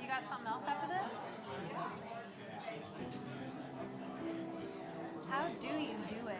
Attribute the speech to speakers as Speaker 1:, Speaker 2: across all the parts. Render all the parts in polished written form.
Speaker 1: You got something else after this? How do you do it?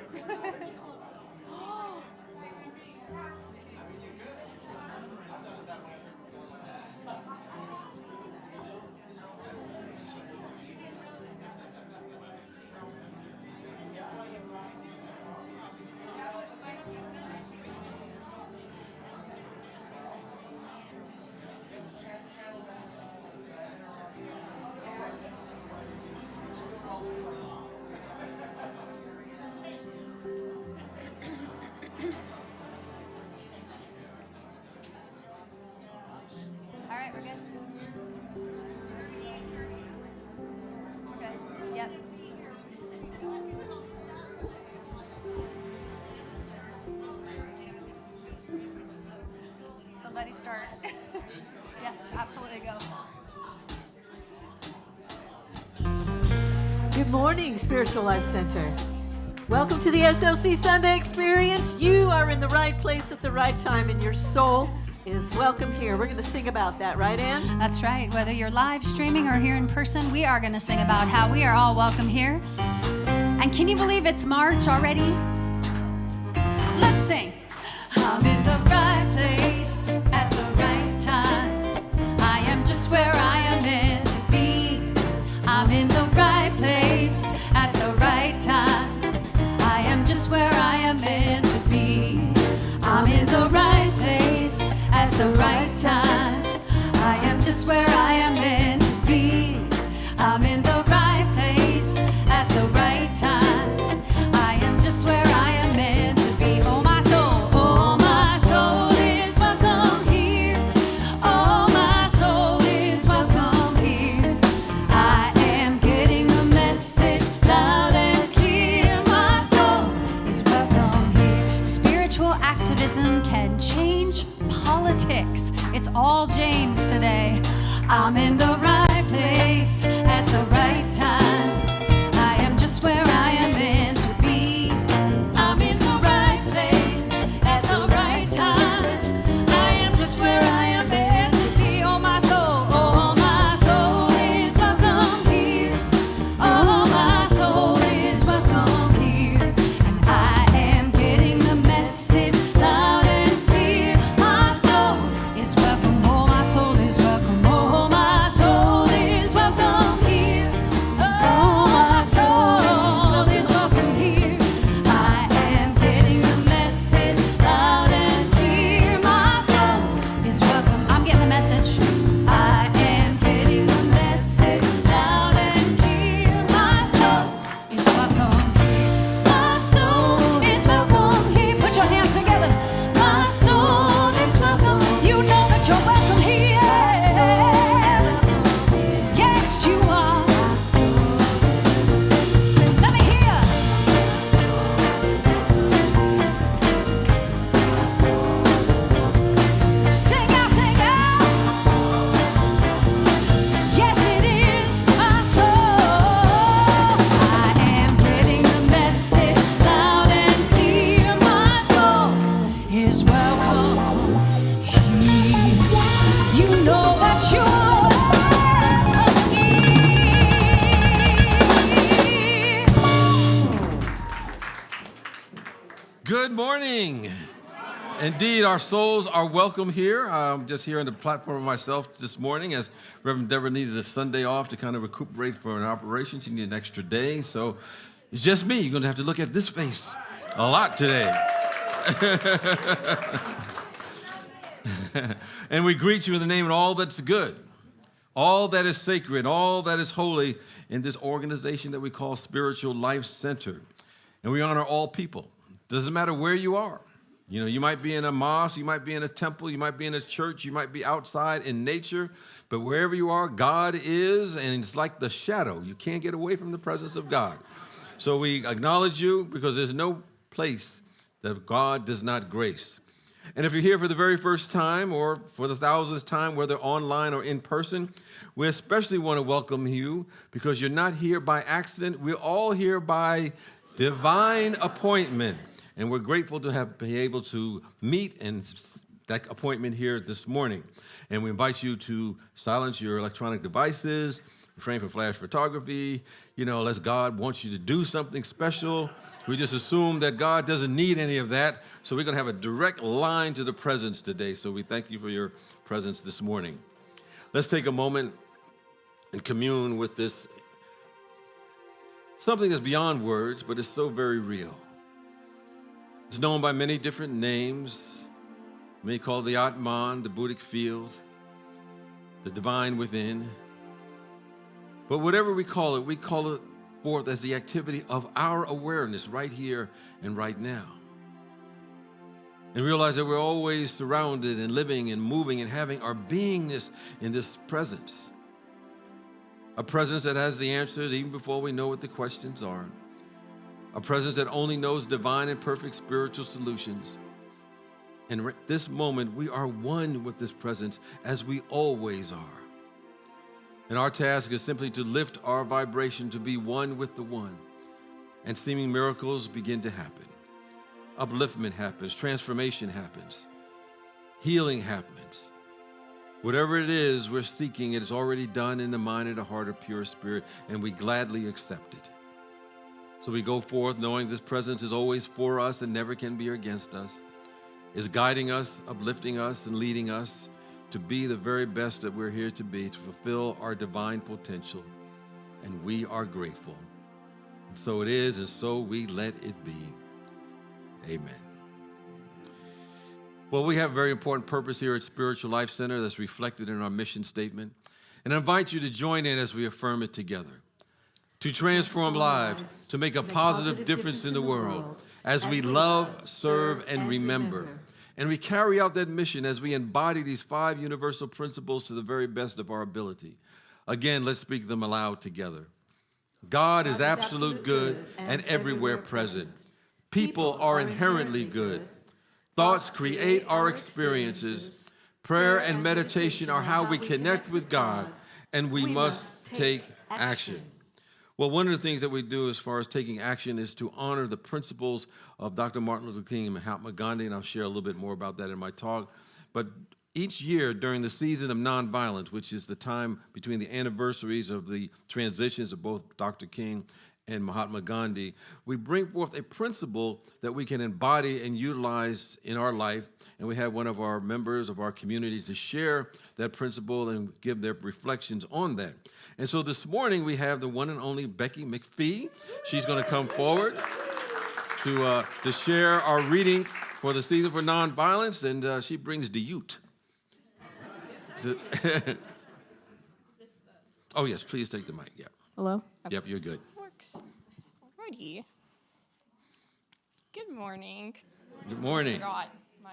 Speaker 1: All right, we're good. We're good. Yep. Somebody start. Yes, absolutely, go.
Speaker 2: Good morning, Spiritual Life Center. Welcome to the SLC Sunday Experience. You are in the right place at the right time, and your soul is welcome here. We're going to sing about that, right, Ann?
Speaker 1: That's right. Whether you're live streaming or here in person, we are going to sing about how we are all welcome here. And can you believe it's March already? Let's sing. I'm in the right place at the right time. I am just where I am meant to be. I'm in the right place at the right time. I am just where I am meant to be. I'm in the right place at the right time. I am just where I am meant to be. I'm in the right place at the right time. I am just where I am meant to be. Oh my soul is welcome here. Oh my soul is welcome here. I am getting the message loud and clear. My soul is welcome here. Spiritual activism can change politics. It's all James today. I'm in the right place at the right time. I am just where I am meant to be. I'm in the right place at the right time. I am just where I am meant to be. Oh my soul is welcome here. Oh my soul is welcome here. And I am getting the message loud and clear. My soul is welcome. Oh my soul is welcome. Oh my soul is welcome here. Oh my soul is welcome here. I am getting the message loud and clear. My soul is welcome. I'm getting the message. I am getting the message loud and clear. My soul is welcome here. My soul is welcome here. Put your hands together. My soul is welcome. You know that you're welcome here. Yes, you are. Let me hear. Sing out, sing out. Yes, it is my soul. I am getting the message loud and clear. My soul is welcome here. You know that you're welcome here.
Speaker 3: Good morning. Indeed, our souls are welcome here. I'm just here on the platform myself this morning as Reverend Deborah needed a Sunday off to kind of recuperate from an operation. She needed an extra day, so it's just me. You're going to have to look at this face a lot today. And we greet you in the name of all that's good, all that is sacred, all that is holy in this organization that we call Spiritual Life Center. And we honor all people. Doesn't matter where you are. You know, you might be in a mosque, you might be in a temple, you might be in a church, you might be outside in nature, but wherever you are, God is, and it's like the shadow. You can't get away from the presence of God. So we acknowledge you because there's no place that God does not grace. And if you're here for the very first time or for the thousandth time, whether online or in person, we especially want to welcome you because you're not here by accident. We're all here by divine appointment. And we're grateful to be able to meet and that appointment here this morning. And we invite you to silence your electronic devices, refrain from flash photography, unless God wants you to do something special. We just assume that God doesn't need any of that. So we're going to have a direct line to the presence today. So we thank you for your presence this morning. Let's take a moment and commune with this, something that's beyond words, but it's so very real. It's known by many different names. Many call it the Atman, the Buddhic field, the divine within. But whatever we call it forth as the activity of our awareness right here and right now. And realize that we're always surrounded and living and moving and having our beingness in this presence. A presence that has the answers even before we know what the questions are. A presence that only knows divine and perfect spiritual solutions. And at this moment, we are one with this presence as we always are. And our task is simply to lift our vibration to be one with the one. And seeming miracles begin to happen. Upliftment happens, transformation happens, healing happens. Whatever it is we're seeking, it is already done in the mind and the heart of pure spirit, and we gladly accept it. So we go forth knowing this presence is always for us and never can be against us, is guiding us, uplifting us, and leading us to be the very best that we're here to be, to fulfill our divine potential. And we are grateful. And so it is, and so we let it be. Amen. Well, we have a very important purpose here at Spiritual Life Center that's reflected in our mission statement. And I invite you to join in as we affirm it together. To transform lives, to make a positive difference in the world, as we love, serve, and remember. And we carry out that mission as we embody these 5 universal principles to the very best of our ability. Again, let's speak them aloud together. God is absolute good and everywhere present. People are inherently good. Thoughts create our experiences. Prayer and meditation are how we connect with God, and we must take action. Well, one of the things that we do as far as taking action is to honor the principles of Dr. Martin Luther King and Mahatma Gandhi, and I'll share a little bit more about that in my talk. But each year during the season of nonviolence, which is the time between the anniversaries of the transitions of both Dr. King and Mahatma Gandhi, we bring forth a principle that we can embody and utilize in our life, and we have one of our members of our community to share that principle and give their reflections on that. And so this morning we have the one and only Becky McPhee. She's going to come forward to share our reading for the season for nonviolence, and she brings the ute. Oh yes, please take the mic. Yeah.
Speaker 4: Hello? Okay.
Speaker 3: Yep, you're good.
Speaker 4: Works. Alrighty. Good morning.
Speaker 3: Good morning.
Speaker 4: I forgot my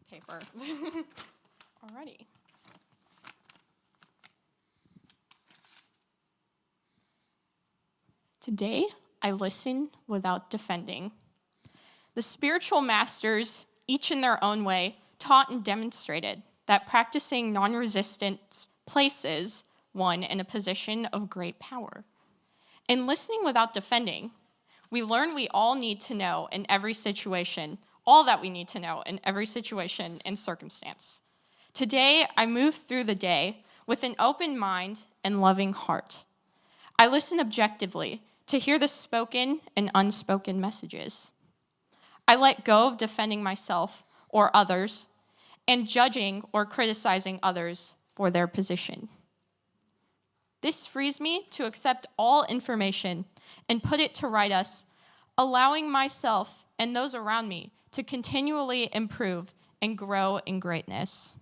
Speaker 4: paper. Alrighty. Today, I listen without defending. The spiritual masters, each in their own way, taught and demonstrated that practicing non-resistance places one in a position of great power. In listening without defending, we learn we all need to know in every situation, all that we need to know in every situation and circumstance. Today, I move through the day with an open mind and loving heart. I listen objectively to hear the spoken and unspoken messages. I let go of defending myself or others and judging or criticizing others for their position. This frees me to accept all information and put it to right us, allowing myself and those around me to continually improve and grow in greatness.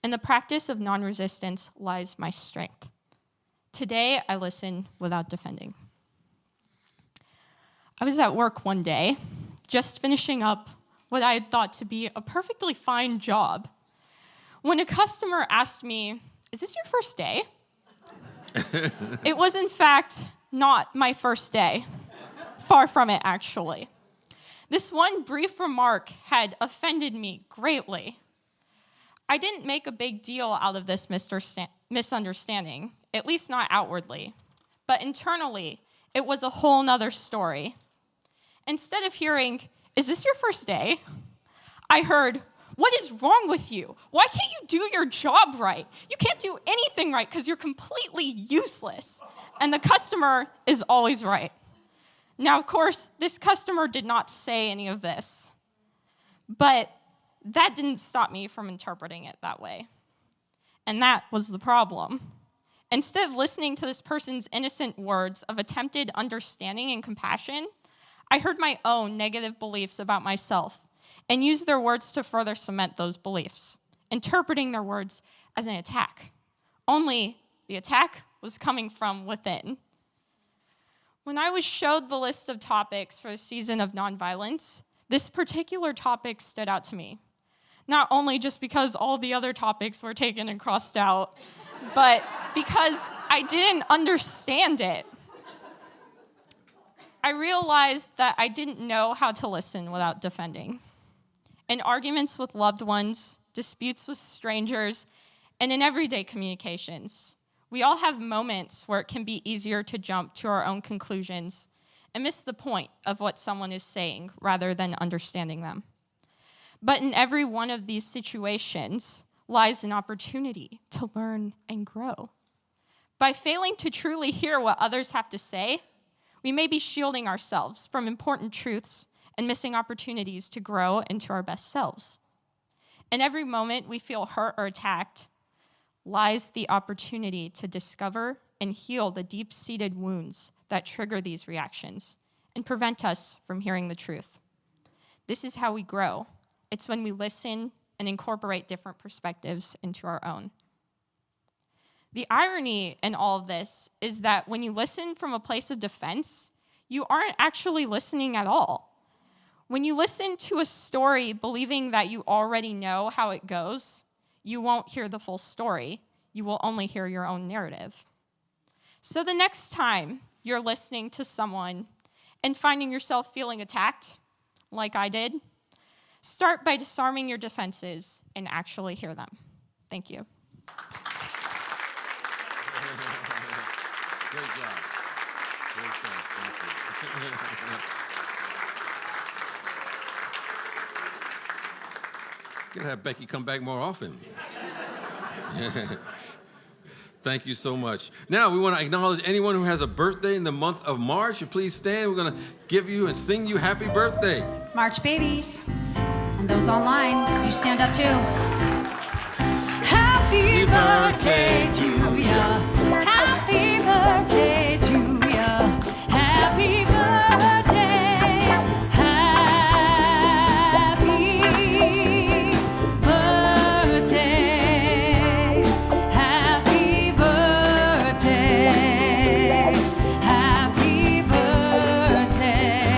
Speaker 4: In the practice of non-resistance lies my strength. Today, I listen without defending. I was at work one day, just finishing up what I had thought to be a perfectly fine job, when a customer asked me, "Is this your first day?" It was, in fact, not my first day. Far from it, actually. This one brief remark had offended me greatly. I didn't make a big deal out of this misunderstanding, at least not outwardly, but internally, it was a whole nother story. Instead of hearing, "Is this your first day?" I heard, "What is wrong with you? Why can't you do your job right? You can't do anything right because you're completely useless." And the customer is always right. Now, of course, this customer did not say any of this, but that didn't stop me from interpreting it that way. And that was the problem. Instead of listening to this person's innocent words of attempted understanding and compassion, I heard my own negative beliefs about myself and used their words to further cement those beliefs, interpreting their words as an attack. Only the attack was coming from within. When I was showed the list of topics for the season of nonviolence, this particular topic stood out to me. Not only just because all the other topics were taken and crossed out, but because I didn't understand it. I realized that I didn't know how to listen without defending. In arguments with loved ones, disputes with strangers, and in everyday communications, we all have moments where it can be easier to jump to our own conclusions and miss the point of what someone is saying rather than understanding them. But in every one of these situations lies an opportunity to learn and grow. By failing to truly hear what others have to say, we may be shielding ourselves from important truths and missing opportunities to grow into our best selves. In every moment we feel hurt or attacked lies the opportunity to discover and heal the deep-seated wounds that trigger these reactions and prevent us from hearing the truth. This is how we grow. It's when we listen and incorporate different perspectives into our own. The irony in all of this is that when you listen from a place of defense, you aren't actually listening at all. When you listen to a story believing that you already know how it goes, you won't hear the full story. You will only hear your own narrative. So the next time you're listening to someone and finding yourself feeling attacked, like I did, start by disarming your defenses and actually hear them. Thank you.
Speaker 3: Great job. Great job. Thank you. Gotta have Becky come back more often. Thank you so much. Now, we want to acknowledge anyone who has a birthday in the month of March. Please stand. We're going to give you and sing you happy birthday.
Speaker 1: March babies. And those online, you stand up too. Happy birthday to ya. Happy birthday to ya. Happy birthday. Happy birthday. Happy birthday. Happy birthday.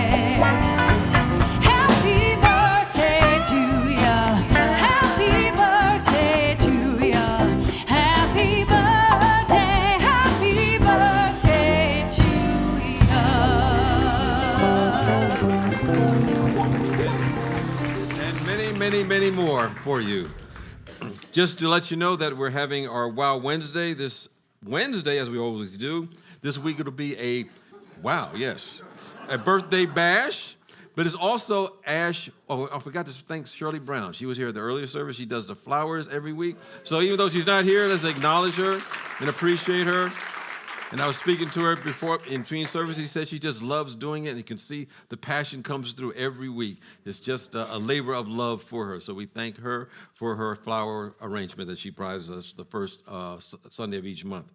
Speaker 1: Happy birthday to ya. Happy birthday to ya. Happy birthday. Happy birthday to ya.
Speaker 3: And many, many, many more for you. Just to let you know that we're having our Wow Wednesday this Wednesday, as we always do. This week it'll be a birthday bash, but it's also Ash. Oh, I forgot to thank Shirley Brown. She was here at the earlier service. She does the flowers every week. So even though she's not here, let's acknowledge her and appreciate her. And I was speaking to her before in between services. She said she just loves doing it, and you can see the passion comes through every week. It's just a labor of love for her. So we thank her for her flower arrangement that she provides us the first Sunday of each month.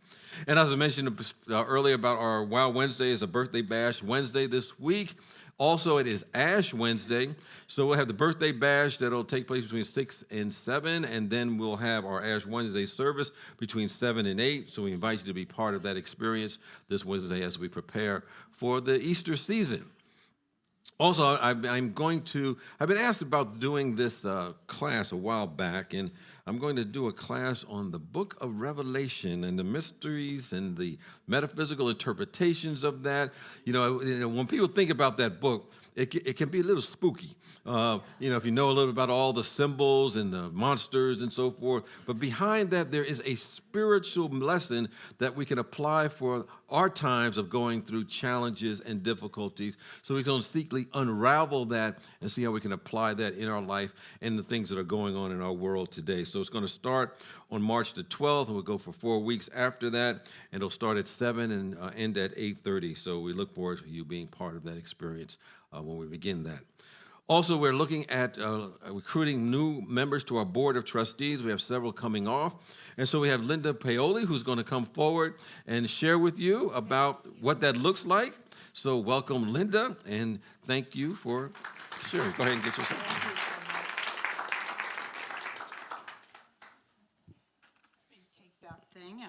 Speaker 3: And as I mentioned earlier about our Wow Wednesday, is a birthday bash Wednesday this week. Also, it is Ash Wednesday, so we'll have the birthday bash that'll take place between 6 and 7, and then we'll have our Ash Wednesday service between 7 and 8, so we invite you to be part of that experience this Wednesday as we prepare for the Easter season. Also, I've been asked about doing this class a while back, and I'm going to do a class on the book of Revelation and the mysteries and the metaphysical interpretations of that. You know, when people think about that book, it can be a little spooky. If you know a little about all the symbols and the monsters and so forth. But behind that, there is a spiritual lesson that we can apply for our times of going through challenges and difficulties. So we can seekly unravel that and see how we can apply that in our life and the things that are going on in our world today. So it's going to start on March the 12th, and we'll go for 4 weeks after that. And it'll start at 7 and end at 8:30. So we look forward to you being part of that experience when we begin that. Also, we're looking at recruiting new members to our board of trustees. We have several coming off. And so we have Linda Paoli, who's going to come forward and share with you about what that looks like. So welcome, Linda, and thank you for sharing. Go ahead and get yourself.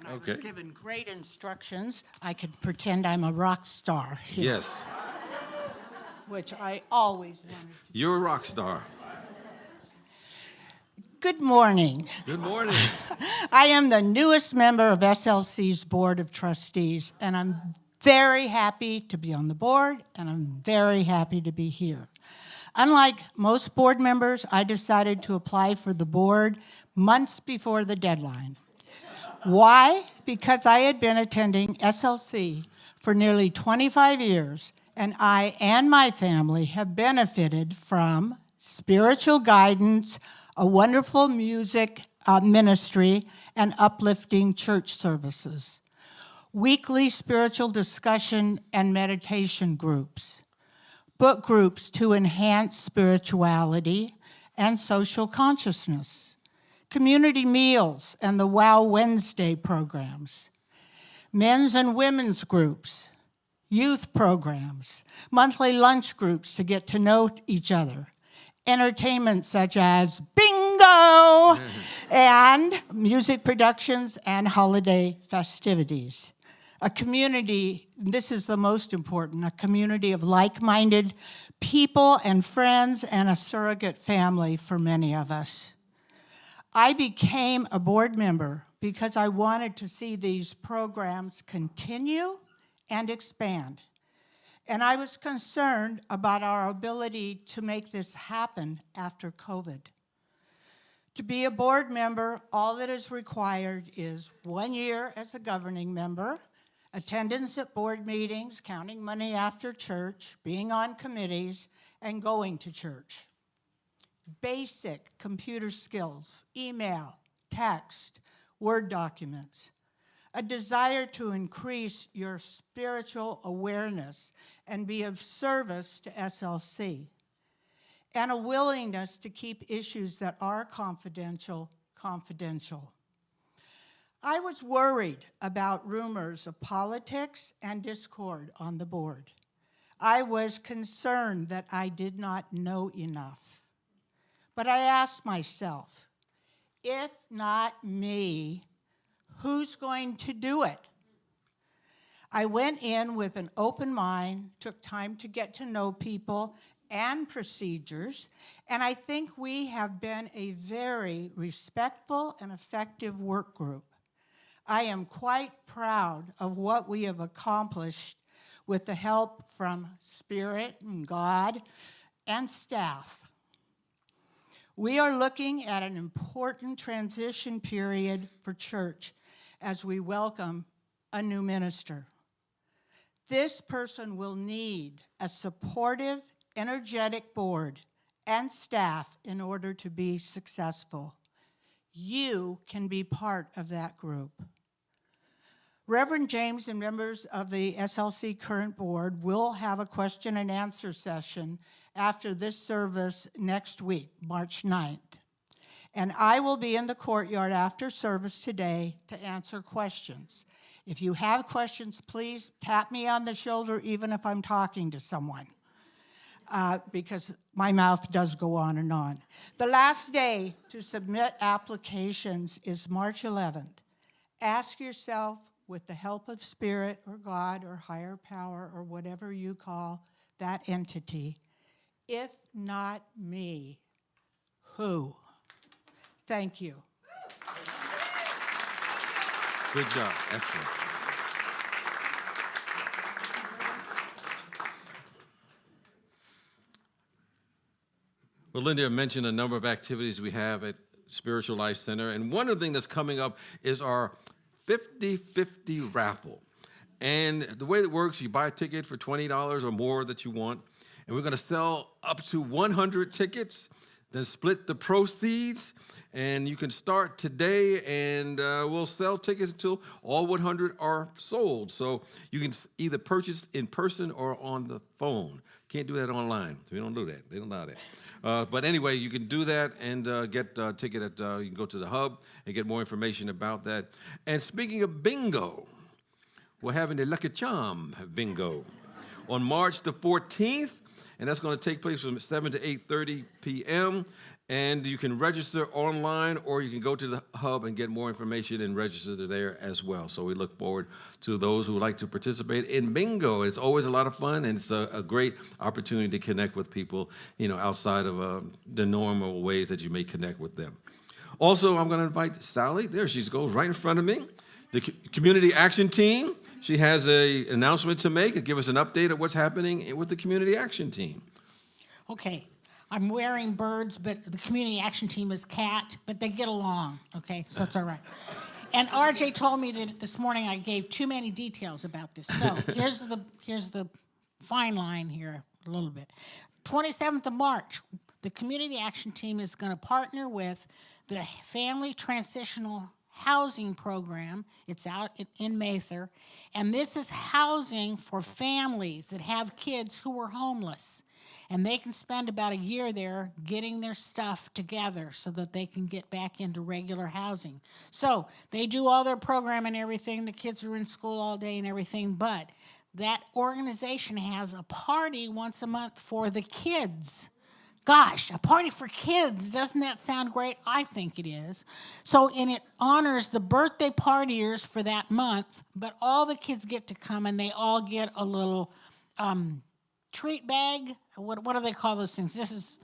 Speaker 5: I was given great instructions. I could pretend I'm a rock star here.
Speaker 3: Yes.
Speaker 5: Which I always wanted to.
Speaker 3: You're a rock star.
Speaker 5: Good morning.
Speaker 3: Good morning.
Speaker 5: I am the newest member of SLC's Board of Trustees, and I'm very happy to be on the board, and I'm very happy to be here. Unlike most board members, I decided to apply for the board months before the deadline. Why? Because I had been attending SLC for nearly 25 years, and I and my family have benefited from spiritual guidance, a wonderful music ministry, and uplifting church services, weekly spiritual discussion and meditation groups, book groups to enhance spirituality and social consciousness, community meals and the Wow Wednesday programs, men's and women's groups, youth programs, monthly lunch groups to get to know each other, entertainment such as bingo, and music productions and holiday festivities. A community, this is the most important, a community of like-minded people and friends and a surrogate family for many of us. I became a board member because I wanted to see these programs continue and expand. And I was concerned about our ability to make this happen after COVID. To be a board member, all that is required is 1 year as a governing member, attendance at board meetings, counting money after church, being on committees, and going to church. Basic computer skills, email, text, Word documents, a desire to increase your spiritual awareness and be of service to SLC, and a willingness to keep issues that are confidential, confidential. I was worried about rumors of politics and discord on the board. I was concerned that I did not know enough. But I asked myself, if not me, who's going to do it? I went in with an open mind, took time to get to know people and procedures, and I think we have been a very respectful and effective work group. I am quite proud of what we have accomplished with the help from Spirit and God and staff. We are looking at an important transition period for church as we welcome a new minister. This person will need a supportive, energetic board and staff in order to be successful. You can be part of that group. Reverend James and members of the SLC current board will have a question and answer session after this service next week, March 9th. And I will be in the courtyard after service today to answer questions. If you have questions, please tap me on the shoulder even if I'm talking to someone, because my mouth does go on and on. The last day to submit applications is March 11th. Ask yourself, with the help of Spirit or God or higher power or whatever you call that entity, if not me, who? Thank you.
Speaker 3: Good job. Excellent. Well, Linda mentioned a number of activities we have at Spiritual Life Center, and one of the things that's coming up is our 50-50 raffle. And the way it works, you buy a ticket for $20 or more that you want, and we're going to sell up to 100 tickets, then split the proceeds, and you can start today, and we'll sell tickets until all 100 are sold. So you can either purchase in person or on the phone. Can't do that online. We don't do that. They don't allow that. But anyway, you can do that and get a ticket at, you can go to the hub and get more information about that. And speaking of bingo, we're having the Lucky Charm bingo on March the 14th, and that's going to take place from 7 to 8:30 p.m., and you can register online, or you can go to the hub and get more information and register there as well. So we look forward to those who would like to participate in bingo. It's always a lot of fun, and it's a great opportunity to connect with people, outside of the normal ways that you may connect with them. Also, I'm going to invite Sally. There she goes, right in front of me. The Community Action Team. She has an announcement to make and give us an update of what's happening with the Community Action Team.
Speaker 6: Okay. I'm wearing birds, but the Community Action Team is cat, but they get along, okay? So it's all right. And RJ told me that this morning I gave too many details about this. So here's the fine line here a little bit. 27th of March, the Community Action Team is going to partner with the Family Transitional Housing Program. It's out in Mather. And this is housing for families that have kids who are homeless. And they can spend about a year there getting their stuff together so that they can get back into regular housing. So they do all their program and everything. The kids are in school all day and everything. But that organization has a party once a month for the kids. Gosh, a party for kids. Doesn't that sound great? I think it is. So, and it honors the birthday partiers for that month. But all the kids get to come, and they all get a little treat bag. What do they call those things? This is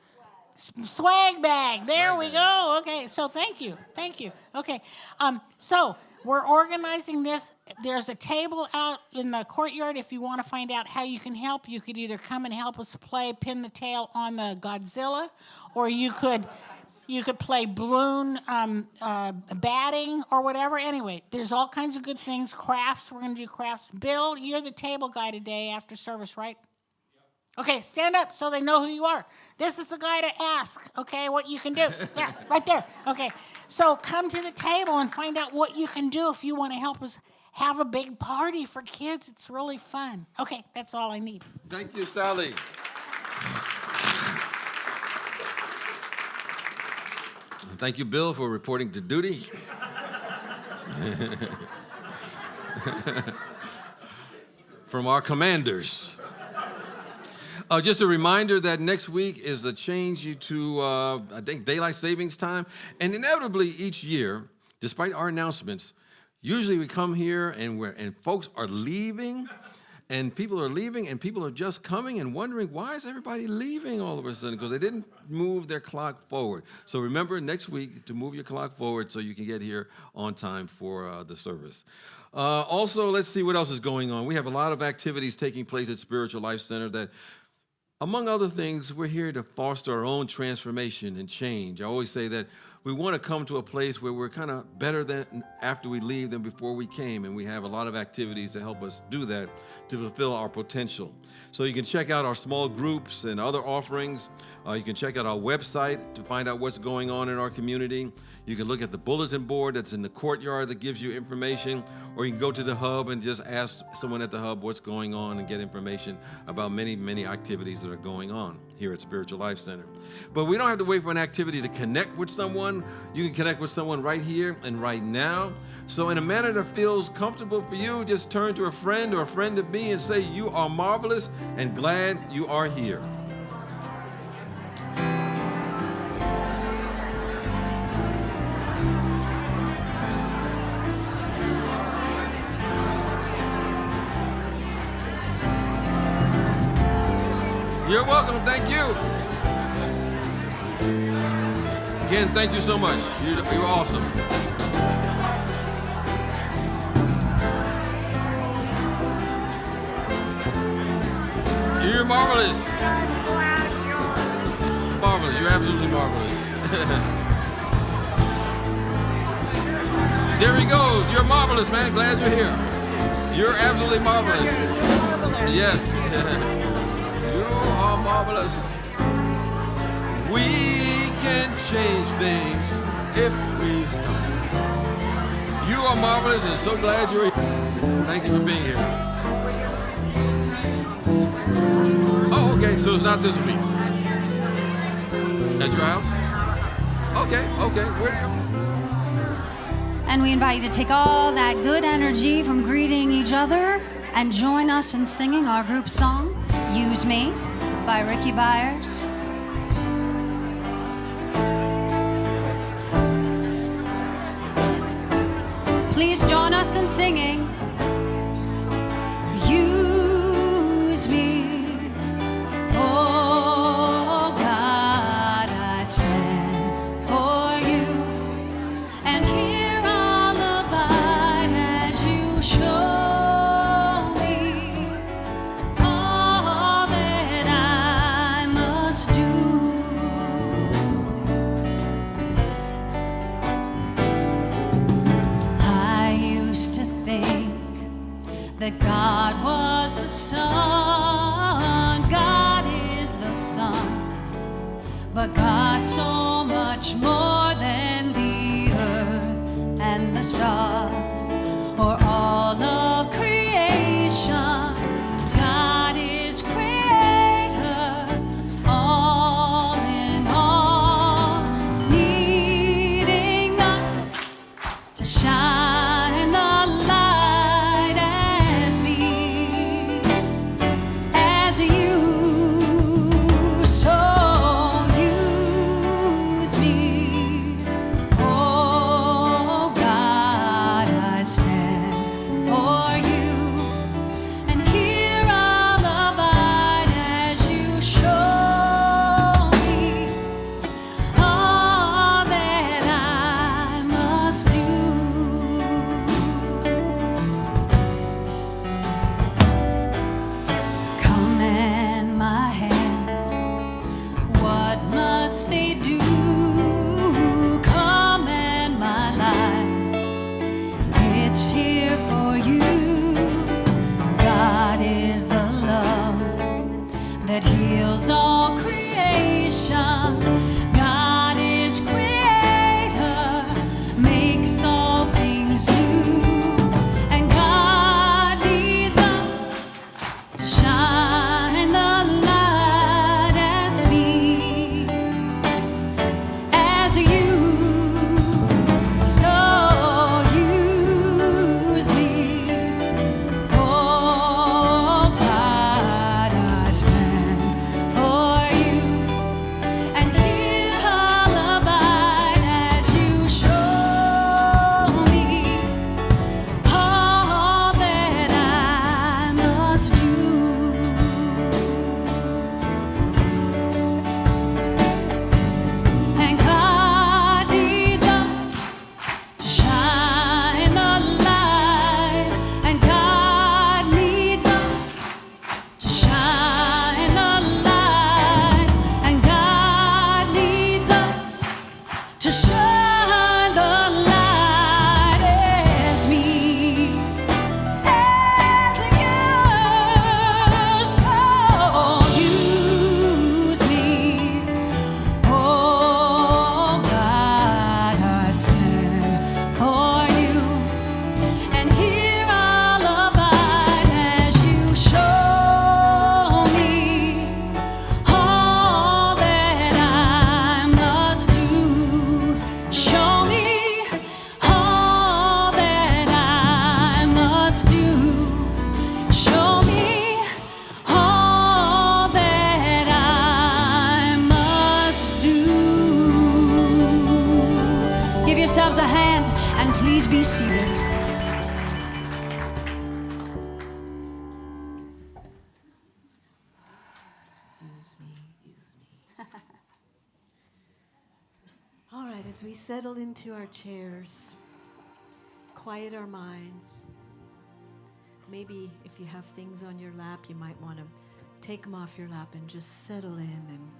Speaker 6: swag bag. There we go. Okay, so thank you. Okay, so we're organizing this. There's a table out in the courtyard. If you want to find out how you can help, you could either come and help us play pin the tail on the Godzilla, or you could play balloon batting or whatever. Anyway, there's all kinds of good things. Crafts, we're going to do crafts. Bill, you're the table guy today after service, right? Okay, stand up so they know who you are. This is the guy to ask, okay, what you can do. Yeah, right there. Okay, so come to the table and find out what you can do if you want to help us have a big party for kids. It's really fun. Okay, that's all I need.
Speaker 3: Thank you, Sally. Thank you, Bill, for reporting to duty. From our commanders. Just a reminder that next week is the change to, I think, daylight savings time. And inevitably each year, despite our announcements, usually we come here and folks are leaving, and people are just coming and wondering, why is everybody leaving all of a sudden? Because they didn't move their clock forward. So remember next week to move your clock forward so you can get here on time for the service. Also, let's see what else is going on. We have a lot of activities taking place at Spiritual Life Center that, among other things, we're here to foster our own transformation and change. I always say that we want to come to a place where we're kind of better than after we leave than before we came, and we have a lot of activities to help us do that, to fulfill our potential. So you can check out our small groups and other offerings. You can check out our website to find out what's going on in our community. You can look at the bulletin board that's in the courtyard that gives you information, or you can go to the hub and just ask someone at the hub what's going on and get information about many, many activities that are going on here at Spiritual Life Center. But we don't have to wait for an activity to connect with someone. You can connect with someone right here and right now. So in a manner that feels comfortable for you, just turn to a friend or a friend of me and say, "You are marvelous and glad you are here." You're welcome. Thank you. Again, thank you so much. You're awesome. You're marvelous. Marvelous. marvelous. You're absolutely marvelous. There he goes. You're marvelous, man. Glad you're here. You're absolutely marvelous. Yes. You are marvelous. We can change things if we start. You are marvelous and so glad you're here. Thank you for being here. Oh, okay. So it's not this week. At your house? Okay. Where are you?
Speaker 1: And we invite you to take all that good energy from greeting each other and join us in singing our group song, Use Me, by Rickie Byars. Please join us in singing, Use Me, oh God, I stand for you, and here I'll abide as you show me all that I must do. I used to think that God was the sun, God is the sun, but God's so much more than the earth and the stars, or all of creation. God is creator, all in all, needing us to shine the light as me, as you so use me. Oh God, I stand for you, and here I'll abide as you show me all that I must do. Command my hands, what must they do? Command my life, it's here for you. God is the love that heals all creation. God is creator, makes all things new, and God needs us to shine the light as me, as you so use me. Oh God, I stand for you, and here I'll abide as you show me all that I must do. And God needs us to shine the light, and God needs us to shine the light, and God needs us to shine the light as me, as you so use me. Oh God, I stand for you, and here I'll abide as you show me all that I must do. Show me all that I must do. Show me all that I must do. Give yourselves a hand and please be seated.
Speaker 2: All right, as we settle into our chairs, quiet our minds. Maybe if you have things on your lap, you might want to take them off your lap and just settle in and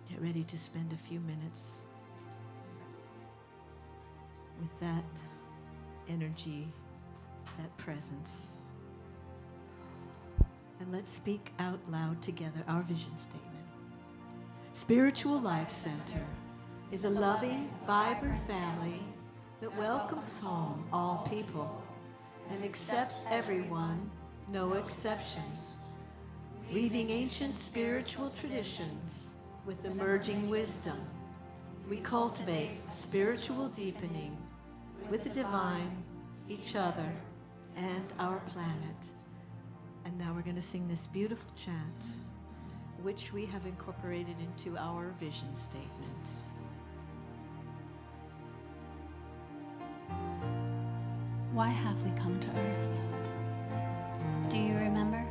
Speaker 2: Get ready to spend a few minutes with that energy, that presence. And let's speak out loud together our vision statement. Spiritual Life Center is a loving, vibrant family that welcomes home all people and accepts everyone, no exceptions, weaving ancient spiritual traditions with emerging wisdom. We cultivate spiritual deepening with the divine, each other, and our planet. And now we're going to sing this beautiful chant, which we have incorporated into our vision statement.
Speaker 1: Why have we come to earth? Do you remember?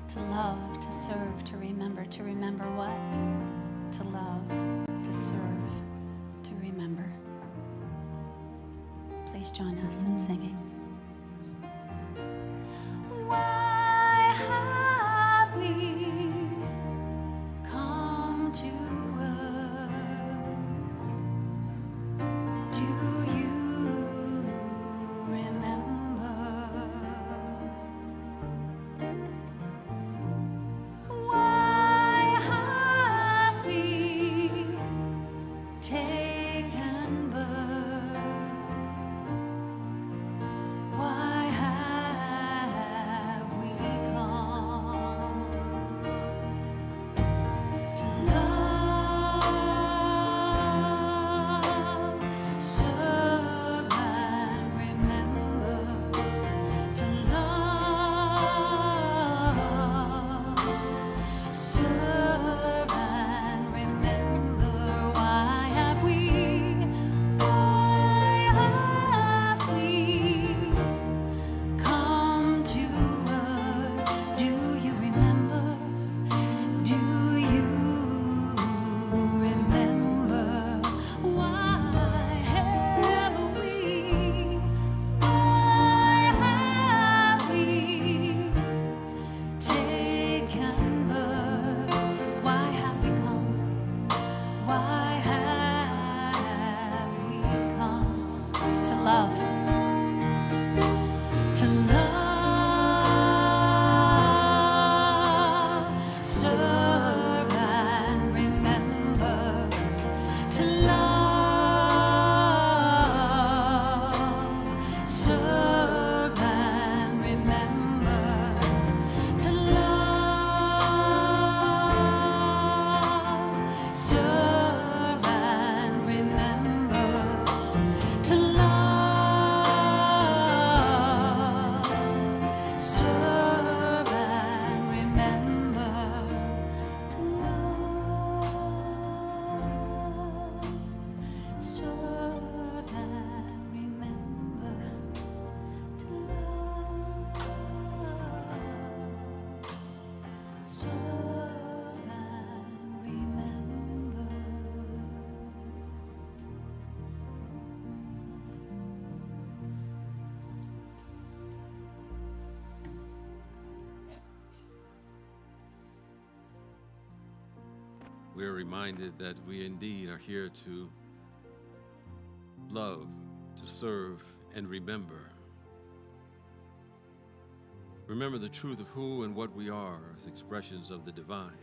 Speaker 1: To love, to serve, to remember what? To love, to serve, to remember. Please join us in singing. Why have we come to earth? Do you remember? Why have we taken birth? Why have we come to love, serve and remember? To love, serve and remember. Why have we come to earth? Do you remember? Do you remember? Why have we taken birth? Why have we come? Why have we come to love? To love, serve and remember. To love, serve and remember. To love, serve and remember. To love, serve and remember. To love, serve and remember. To love, serve and remember.
Speaker 3: We are reminded that we indeed are here to love, to serve, and remember. Remember the truth of who and what we are as expressions of the divine.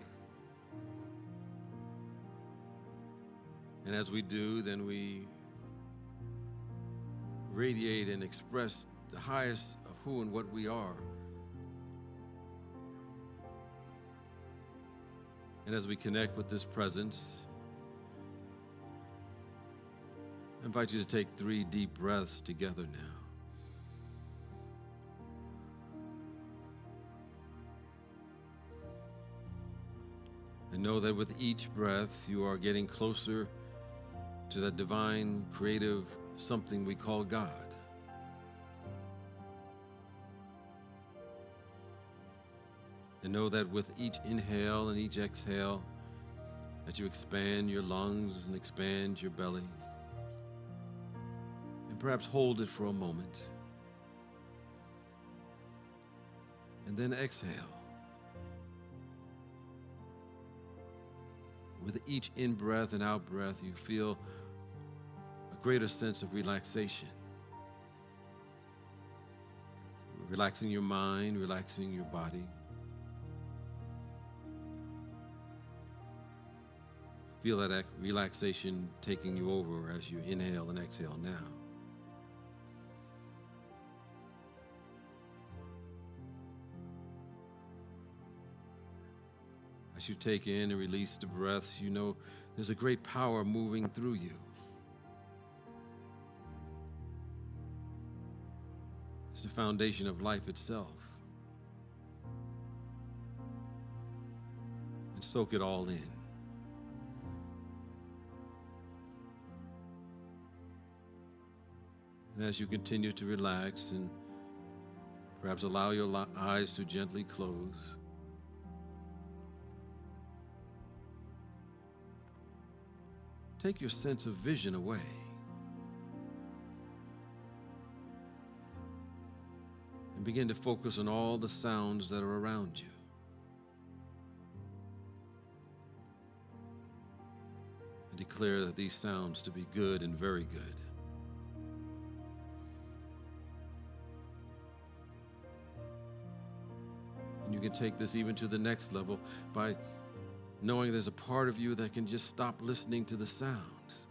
Speaker 3: And as we do, then we radiate and express the highest of who and what we are. And as we connect with this presence, I invite you to take 3 deep breaths together now. And know that with each breath, you are getting closer to that divine, creative something we call God. And know that with each inhale and each exhale, that you expand your lungs and expand your belly. And perhaps hold it for a moment. And then exhale. With each in-breath and out-breath, you feel a greater sense of relaxation. Relaxing your mind, relaxing your body. Feel that relaxation taking you over as you inhale and exhale now. As you take in and release the breath, you know there's a great power moving through you. It's the foundation of life itself. And soak it all in. And as you continue to relax and perhaps allow your eyes to gently close, take your sense of vision away. And begin to focus on all the sounds that are around you. And declare that these sounds to be good and very good. And you can take this even to the next level by knowing there's a part of you that can just stop listening to the sounds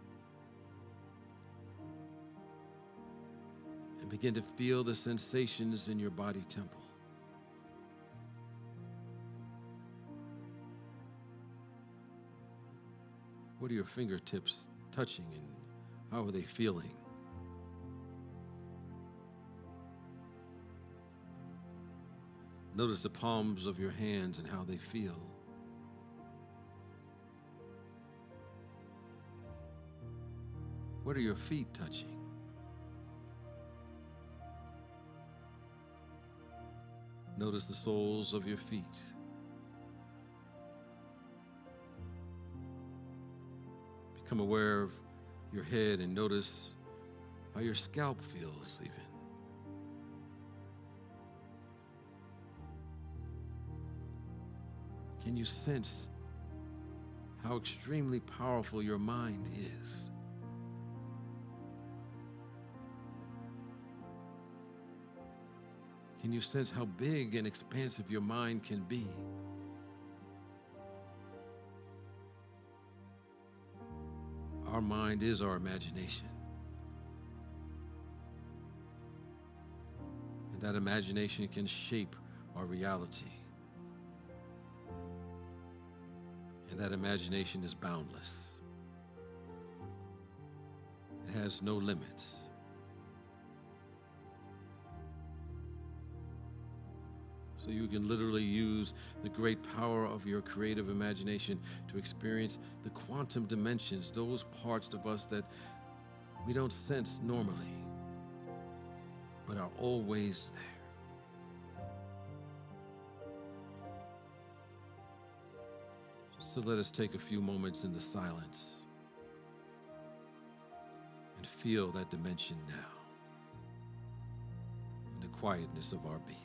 Speaker 3: and begin to feel the sensations in your body temple. What are your fingertips touching and how are they feeling? Notice the palms of your hands and how they feel. What are your feet touching? Notice the soles of your feet. Become aware of your head and notice how your scalp feels even. Can you sense how extremely powerful your mind is? Can you sense how big and expansive your mind can be? Our mind is our imagination. And that imagination can shape our reality. And that imagination is boundless. It has no limits. So you can literally use the great power of your creative imagination to experience the quantum dimensions, those parts of us that we don't sense normally, but are always there. So let us take a few moments in the silence and feel that dimension now in the quietness of our being.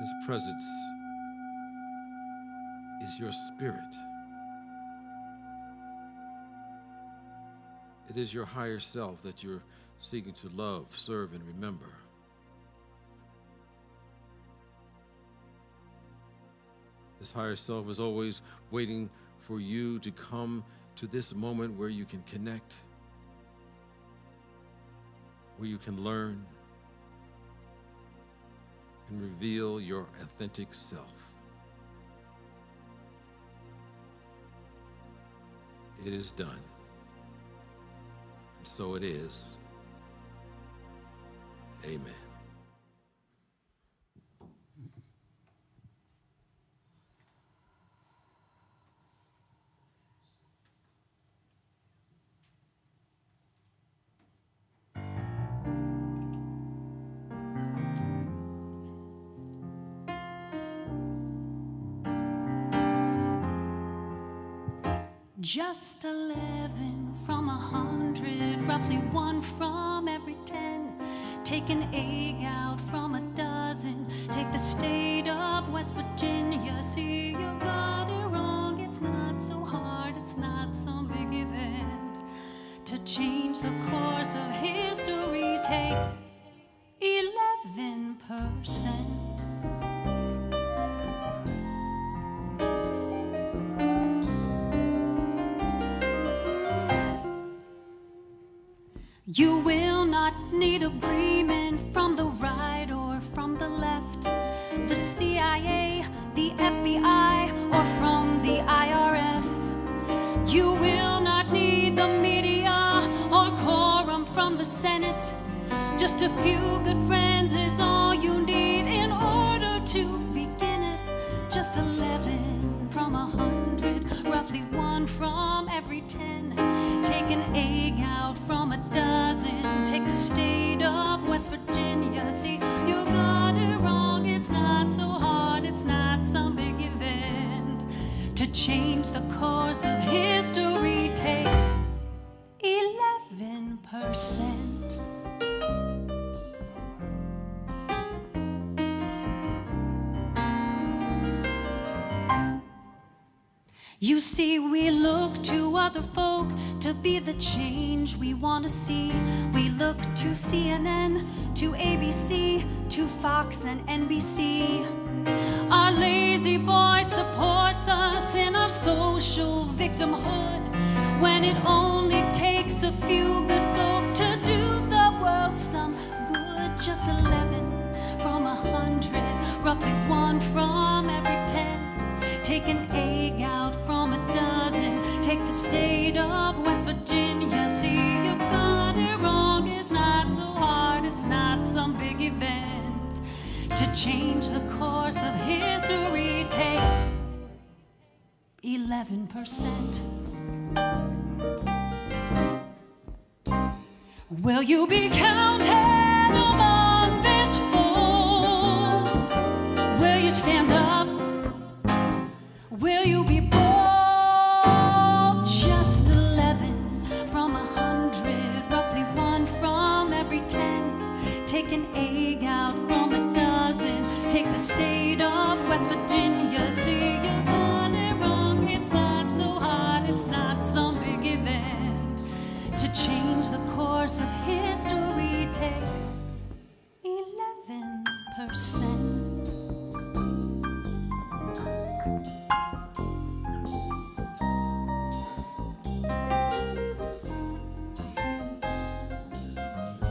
Speaker 3: This presence is your spirit. It is your higher self that you're seeking to love, serve, and remember. This higher self is always waiting for you to come to this moment where you can connect where you can learn and reveal your authentic self. It is done. And so it is. Amen.
Speaker 1: Just 11 from 100, roughly 1 from every 10. Take an egg out from a dozen. Take the state of West Virginia. See, you got it wrong. It's not so hard. It's not some big event. To change the course of history takes 11%. You will not need agreement from the right or from the left, the CIA, the FBI, or from the IRS. You will not need the media or quorum from the Senate. Just a few good friends is all you need in order to begin it. Just 11 from 100, roughly 1 from every 10. Take an egg out from a dozen. Take the state of West Virginia. See, you got it wrong. It's not so hard. It's not some big event. To change the course of history takes 11%. You see, we look to other folk to be the change we want to see. We look to CNN, to ABC, to Fox and NBC. Our lazy boy supports us in our social victimhood, when it only takes a few good folk to do the world some good. Just 11 from 100, roughly 1 from every 10. Take an egg out from a dozen. Take the state of West Virginia. See, you got it wrong. It's not so hard. It's not some big event. To change the course of history takes 11%. Will you be counted among this fold? Will you stand up? Will you be bold? Just 11 from 100, roughly 1 from every 10. Take an egg out from a dozen. Take the state of West Virginia. See, you got it wrong. It's not so hard. It's not some big event. To change the course of history takes 11%.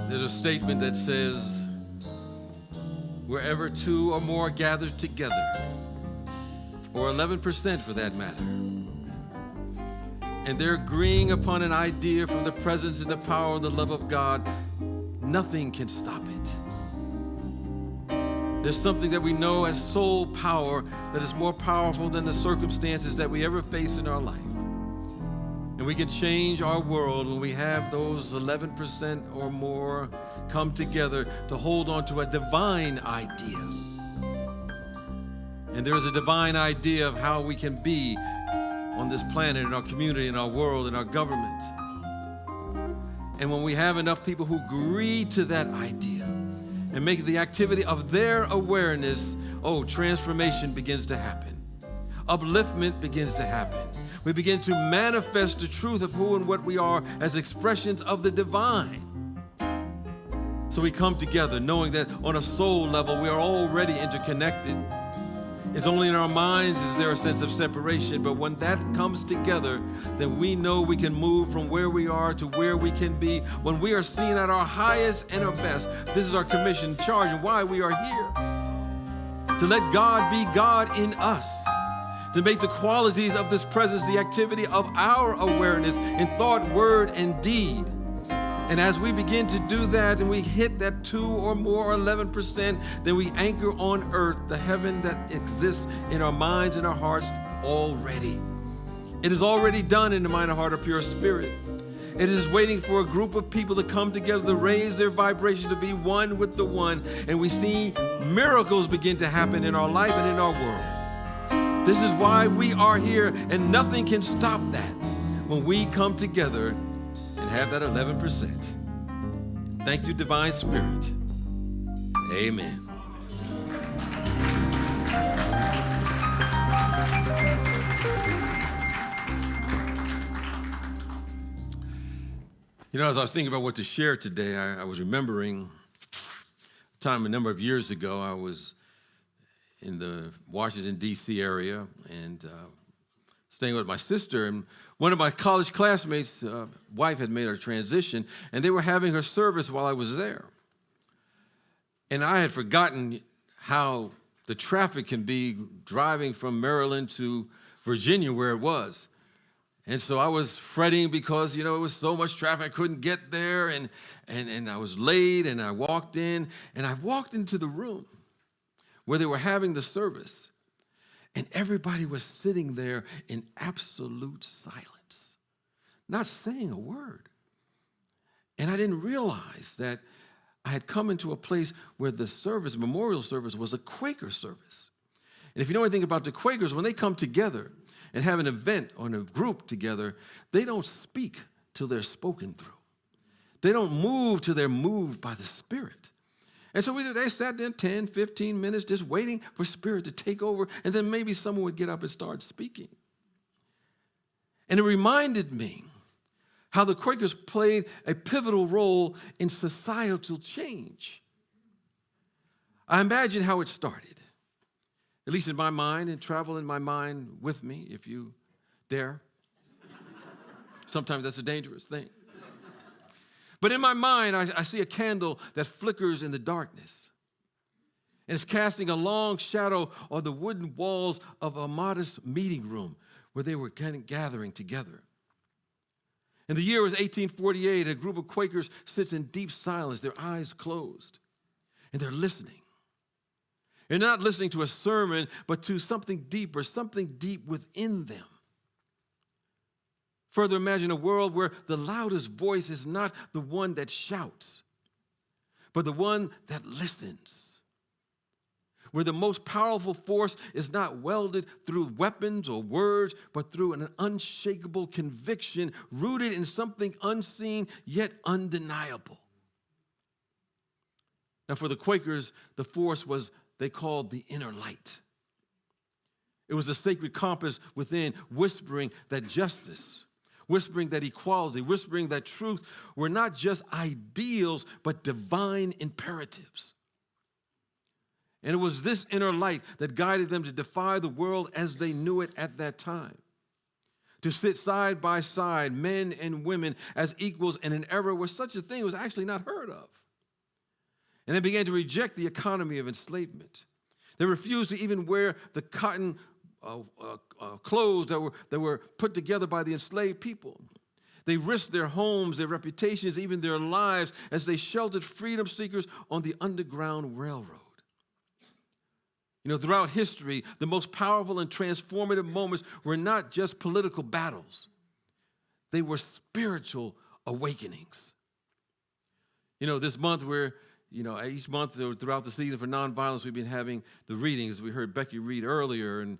Speaker 3: There's a statement that says, wherever 2 or more gathered together, or 11% for that matter, and they're agreeing upon an idea from the presence and the power and the love of God, nothing can stop it. There's something that we know as soul power that is more powerful than the circumstances that we ever face in our life. And we can change our world when we have those 11% or more come together to hold on to a divine idea. And there's a divine idea of how we can be on this planet, in our community, in our world, in our government. And when we have enough people who agree to that idea and make the activity of their awareness, transformation begins to happen. Upliftment begins to happen. We begin to manifest the truth of who and what we are as expressions of the divine. So we come together knowing that on a soul level, we are already interconnected. It's only in our minds is there a sense of separation, but when that comes together, then we know we can move from where we are to where we can be. When we are seen at our highest and our best, this is our commission, charge, and why we are here. To let God be God in us. To make the qualities of this presence the activity of our awareness in thought, word, and deed. And as we begin to do that and we hit that 2 or more, 11%, then we anchor on earth the heaven that exists in our minds and our hearts already. It is already done in the mind and heart of pure spirit. It is waiting for a group of people to come together to raise their vibration to be one with the one. And we see miracles begin to happen in our life and in our world. This is why we are here, and nothing can stop that when we come together and have that 11%. Thank you, Divine Spirit. Amen. You know, as I was thinking about what to share today, I was remembering a time a number of years ago. I was in the Washington, D.C. area and staying with my sister. And one of my college classmates' wife had made her transition, and they were having her service while I was there. And I had forgotten how the traffic can be driving from Maryland to Virginia, where it was. And so I was fretting because, you know, it was so much traffic, I couldn't get there, and I was late, and I walked in, and I walked into the room where they were having the service, and everybody was sitting there in absolute silence, not saying a word. And I didn't realize that I had come into a place where the service, memorial service, was a Quaker service. And if you know anything about the Quakers, when they come together and have an event or a group together, they don't speak till they're spoken through. They don't move till they're moved by the Spirit. And so they sat there 10, 15 minutes just waiting for Spirit to take over, and then maybe someone would get up and start speaking. And it reminded me how the Quakers played a pivotal role in societal change. I imagine how it started, at least in my mind, and travel in my mind with me, if you dare. Sometimes that's a dangerous thing. But in my mind, I see a candle that flickers in the darkness. And it's casting a long shadow on the wooden walls of a modest meeting room where they were kind of gathering together. And the year was 1848. A group of Quakers sits in deep silence, their eyes closed, and they're listening. They're not listening to a sermon, but to something deeper, something deep within them. Further, imagine a world where the loudest voice is not the one that shouts, but the one that listens. Where the most powerful force is not welded through weapons or words, but through an unshakable conviction rooted in something unseen yet undeniable. Now, for the Quakers, the force was they called the inner light. It was the sacred compass within, whispering that justice, whispering that equality, whispering that truth were not just ideals, but divine imperatives. And it was this inner light that guided them to defy the world as they knew it at that time. To sit side by side, men and women, as equals in an era where such a thing was actually not heard of. And they began to reject the economy of enslavement. They refused to even wear the cotton clothes that were put together by the enslaved people. They risked their homes, their reputations, even their lives as they sheltered freedom seekers on the Underground Railroad. You know, throughout history, the most powerful and transformative moments were not just political battles. They were spiritual awakenings. You know, this month each month throughout the season for Nonviolence, we've been having the readings. We heard Becky read earlier, and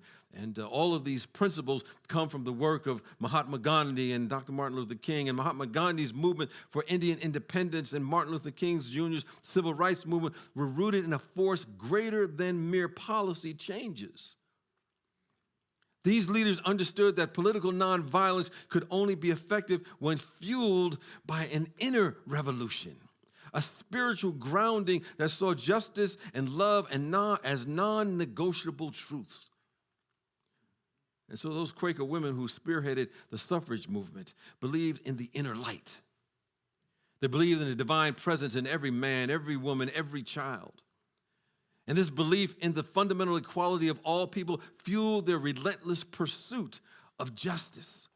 Speaker 3: all of these principles come from the work of Mahatma Gandhi and Dr. Martin Luther King, and Mahatma Gandhi's movement for Indian independence and Martin Luther King Jr.'s civil rights movement were rooted in a force greater than mere policy changes. These leaders understood that political nonviolence could only be effective when fueled by an inner revolution, a spiritual grounding that saw justice and love as non-negotiable truths. And so those Quaker women who spearheaded the suffrage movement believed in the inner light. They believed in the divine presence in every man, every woman, every child. And this belief in the fundamental equality of all people fueled their relentless pursuit of justice.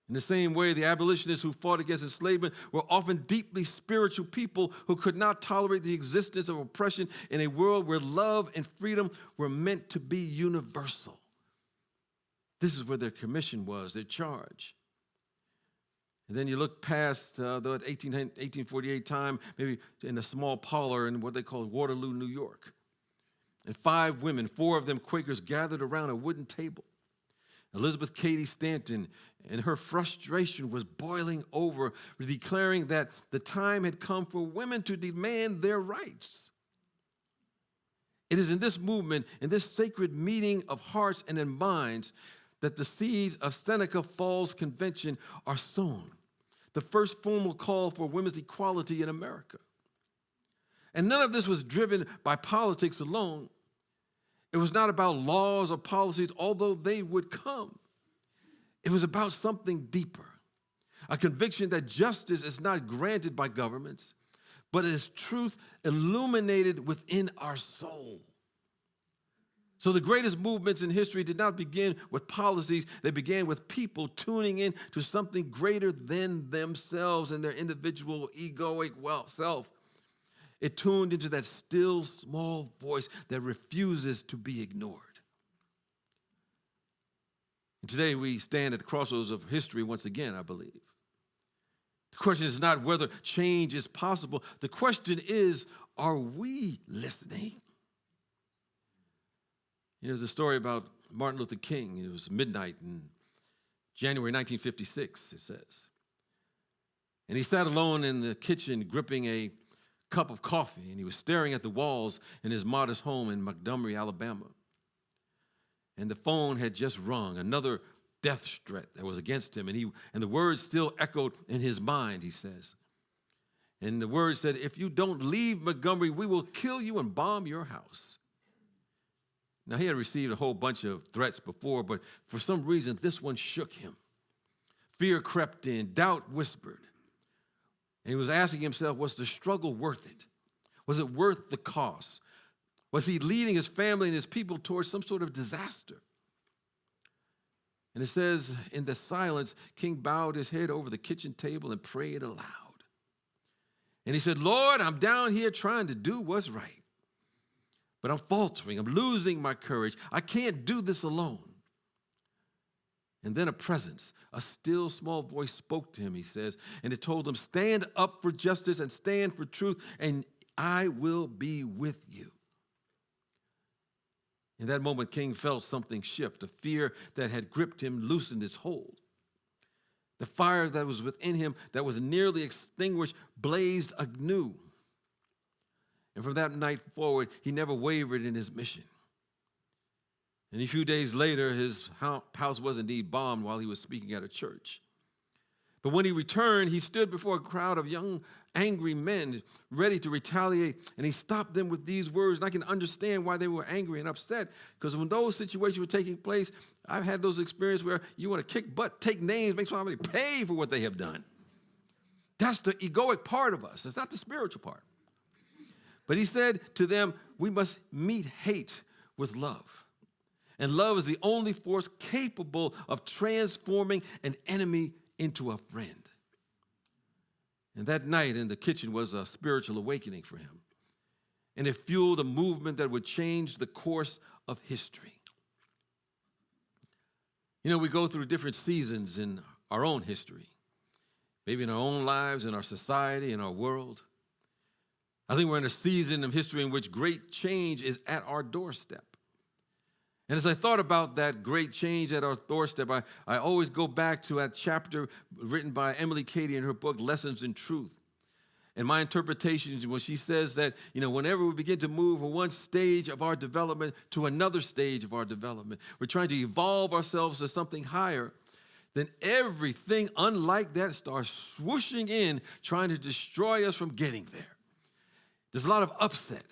Speaker 3: In the same way, the abolitionists who fought against enslavement were often deeply spiritual people who could not tolerate the existence of oppression in a world where love and freedom were meant to be universal. This is where their commission was, their charge. And then you look past the 1848 time, maybe in a small parlor in what they call Waterloo, New York. And 5 women, 4 of them Quakers, gathered around a wooden table. Elizabeth Cady Stanton, and her frustration was boiling over, declaring that the time had come for women to demand their rights. It is in this movement, in this sacred meeting of hearts and in minds, that the seeds of Seneca Falls Convention are sown, the first formal call for women's equality in America. And none of this was driven by politics alone. It was not about laws or policies, although they would come. It was about something deeper, a conviction that justice is not granted by governments, but is truth illuminated within our soul. So the greatest movements in history did not begin with policies. They began with people tuning in to something greater than themselves and their individual egoic self. It tuned into that still, small voice that refuses to be ignored. And today we stand at the crossroads of history once again, I believe. The question is not whether change is possible. The question is, are we listening? You know, there's a story about Martin Luther King. It was midnight in January 1956, it says. And he sat alone in the kitchen gripping a cup of coffee, and he was staring at the walls in his modest home in Montgomery, Alabama. And the phone had just rung, another death threat that was against him, and the words still echoed in his mind, he says. And the words said, "If you don't leave Montgomery, we will kill you and bomb your house." Now, he had received a whole bunch of threats before, but for some reason, this one shook him. Fear crept in, doubt whispered. And he was asking himself, was the struggle worth it? Was it worth the cost? Was he leading his family and his people towards some sort of disaster? And it says, in the silence, King bowed his head over the kitchen table and prayed aloud. And he said, "Lord, I'm down here trying to do what's right. But I'm faltering. I'm losing my courage. I can't do this alone." And then a presence, a still small voice spoke to him, he says, and it told him, "Stand up for justice and stand for truth, and I will be with you." In that moment, King felt something shift. The fear that had gripped him loosened its hold. The fire that was within him that was nearly extinguished blazed anew. And from that night forward, he never wavered in his mission. And a few days later, his house was indeed bombed while he was speaking at a church. But when he returned, he stood before a crowd of young, angry men ready to retaliate, and he stopped them with these words. And I can understand why they were angry and upset, because when those situations were taking place, I've had those experiences where you want to kick butt, take names, make somebody pay for what they have done. That's the egoic part of us. It's not the spiritual part. But he said to them, we must meet hate with love. And love is the only force capable of transforming an enemy into a friend. And that night in the kitchen was a spiritual awakening for him. And it fueled a movement that would change the course of history. You know, we go through different seasons in our own history, maybe in our own lives, in our society, in our world. I think we're in a season of history in which great change is at our doorstep. And as I thought about that great change at our doorstep, I always go back to that chapter written by Emily Cady in her book, Lessons in Truth. And my interpretation is when she says that, you know, whenever we begin to move from one stage of our development to another stage of our development, we're trying to evolve ourselves to something higher, then everything unlike that starts swooshing in, trying to destroy us from getting there. There's a lot of upset.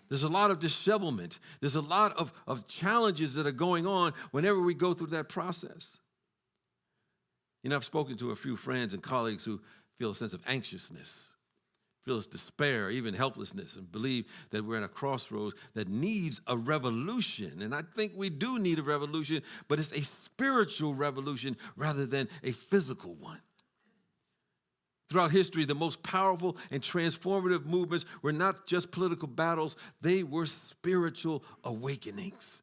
Speaker 3: There's a lot of dishevelment. There's a lot of challenges that are going on whenever we go through that process. You know, I've spoken to a few friends and colleagues who feel a sense of anxiousness, feel despair, even helplessness, and believe that we're at a crossroads that needs a revolution. And I think we do need a revolution, but it's a spiritual revolution rather than a physical one. Throughout history, the most powerful and transformative movements were not just political battles, they were spiritual awakenings.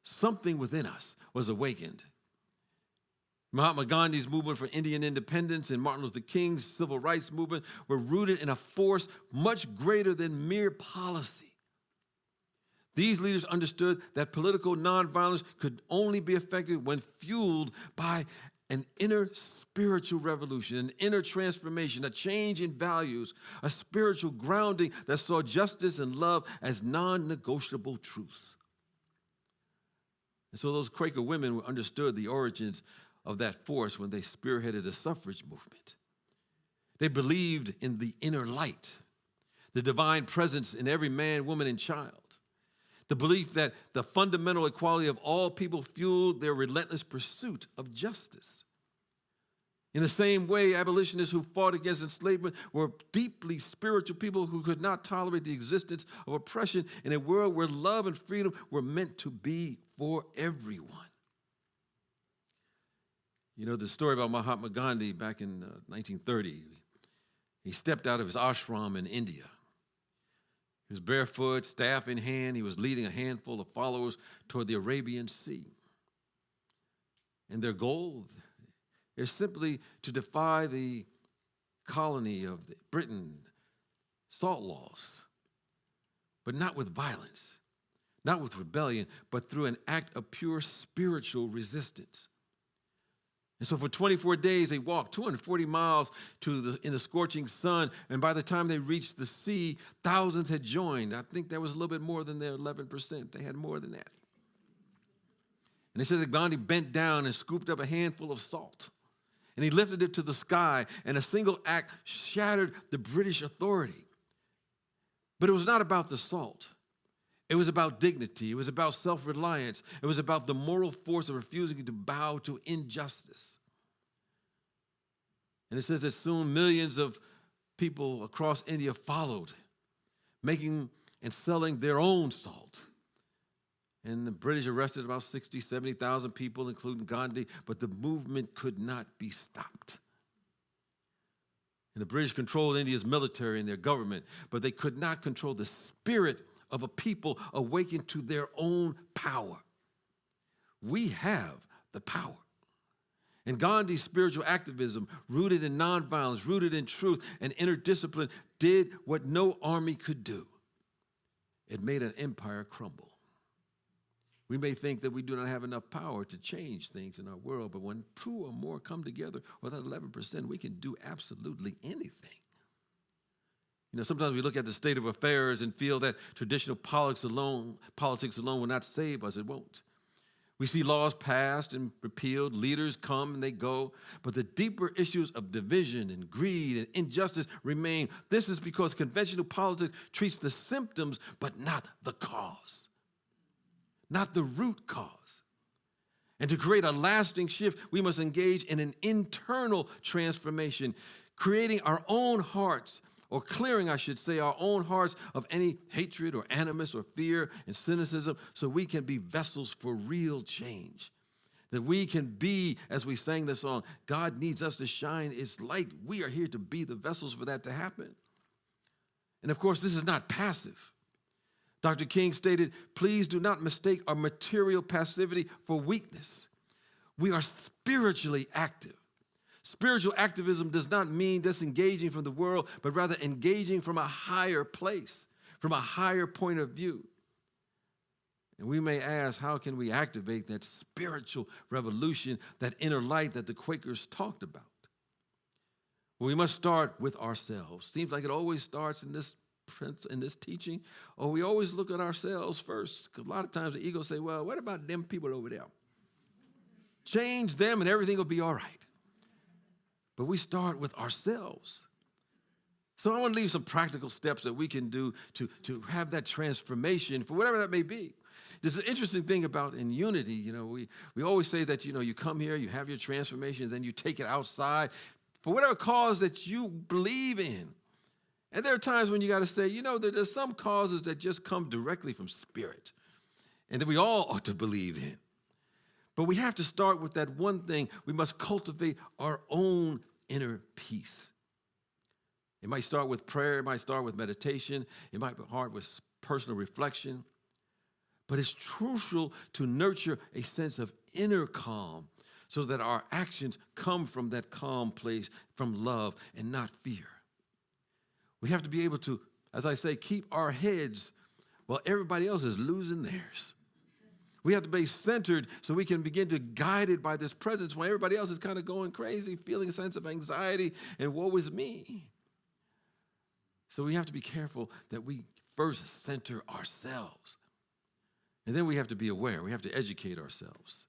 Speaker 3: Something within us was awakened. Mahatma Gandhi's movement for Indian independence and Martin Luther King's civil rights movement were rooted in a force much greater than mere policy. These leaders understood that political nonviolence could only be effective when fueled by an inner spiritual revolution, an inner transformation, a change in values, a spiritual grounding that saw justice and love as non-negotiable truths. And so those Quaker women understood the origins of that force when they spearheaded the suffrage movement. They believed in the inner light, the divine presence in every man, woman, and child, the belief that the fundamental equality of all people fueled their relentless pursuit of justice. In the same way, abolitionists who fought against enslavement were deeply spiritual people who could not tolerate the existence of oppression in a world where love and freedom were meant to be for everyone. You know the story about Mahatma Gandhi back in 1930. He stepped out of his ashram in India. He was barefoot, staff in hand. He was leading a handful of followers toward the Arabian Sea. And their goal is simply to defy the colony of Britain salt laws, but not with violence, not with rebellion, but through an act of pure spiritual resistance. And so for 24 days, they walked 240 miles in the scorching sun, and by the time they reached the sea, thousands had joined. I think that was a little bit more than their 11%. They had more than that. And they said that Gandhi bent down and scooped up a handful of salt, and he lifted it to the sky, and a single act shattered the British authority. But it was not about the salt. It was about dignity. It was about self-reliance. It was about the moral force of refusing to bow to injustice. And it says that soon millions of people across India followed, making and selling their own salt. And the British arrested about 60, 70,000 people, including Gandhi, but the movement could not be stopped. And the British controlled India's military and their government, but they could not control the spirit of a people awakened to their own power. We have the power. And Gandhi's spiritual activism, rooted in nonviolence, rooted in truth and inner discipline, did what no army could do. It made an empire crumble. We may think that we do not have enough power to change things in our world, but when two or more come together, or that 11%, we can do absolutely anything. You know, sometimes we look at the state of affairs and feel that traditional politics alone will not save us. It won't. We see laws passed and repealed, leaders come and they go, but the deeper issues of division and greed and injustice remain. This is because conventional politics treats the symptoms, but not the cause, not the root cause. And to create a lasting shift, we must engage in an internal transformation, creating our own hearts, or clearing, I should say, our own hearts of any hatred or animus or fear and cynicism so we can be vessels for real change. That we can be, as we sang the song, God needs us to shine His light. We are here to be the vessels for that to happen. And of course, this is not passive. Dr. King stated, please do not mistake our material passivity for weakness. We are spiritually active. Spiritual activism does not mean disengaging from the world, but rather engaging from a higher place, from a higher point of view. And we may ask, how can we activate that spiritual revolution, that inner light that the Quakers talked about? Well, we must start with ourselves. Seems like it always starts in this teaching, or we always look at ourselves first. Because a lot of times the ego say, well, what about them people over there? Change them and everything will be all right. But we start with ourselves. So I want to leave some practical steps that we can do to have that transformation for whatever that may be. There's an interesting thing about in unity, we always say that, you come here, you have your transformation, then you take it outside for whatever cause that you believe in. And there are times when you got to say, there's some causes that just come directly from spirit and that we all ought to believe in. But we have to start with that one thing. We must cultivate our own inner peace. It might start with prayer. It might start with meditation. It might start with personal reflection. But it's crucial to nurture a sense of inner calm so that our actions come from that calm place, from love and not fear. We have to be able to, as I say, keep our heads while everybody else is losing theirs. We have to be centered so we can begin to guide it by this presence when everybody else is kind of going crazy, feeling a sense of anxiety and woe is me. So we have to be careful that we first center ourselves. And then we have to be aware. We have to educate ourselves.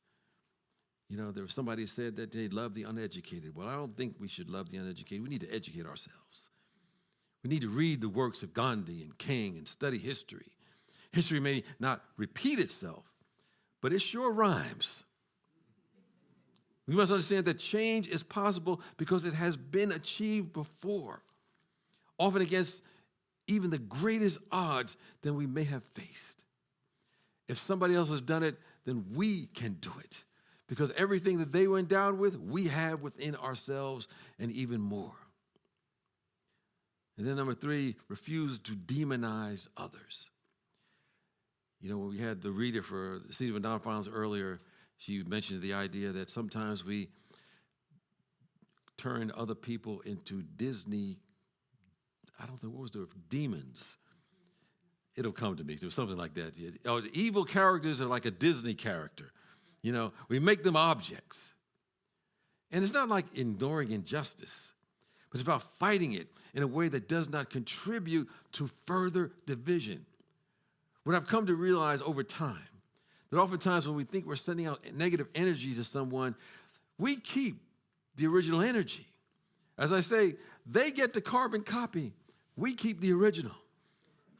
Speaker 3: There was somebody who said that they love the uneducated. Well, I don't think we should love the uneducated. We need to educate ourselves. We need to read the works of Gandhi and King and study history. History may not repeat itself, but it sure rhymes. We must understand that change is possible because it has been achieved before, often against even the greatest odds that we may have faced. If somebody else has done it, then we can do it because everything that they went down with, we have within ourselves and even more. And then number 3, refuse to demonize others. When we had the reader for the Seed of Nonviolence earlier, she mentioned the idea that sometimes we turn other people into Disney, demons. It'll come to me. There was something like that. The evil characters are like a Disney character. We make them objects. And it's not like ignoring injustice, but it's about fighting it in a way that does not contribute to further division. What I've come to realize over time, that oftentimes when we think we're sending out negative energy to someone, we keep the original energy. As I say, they get the carbon copy. We keep the original.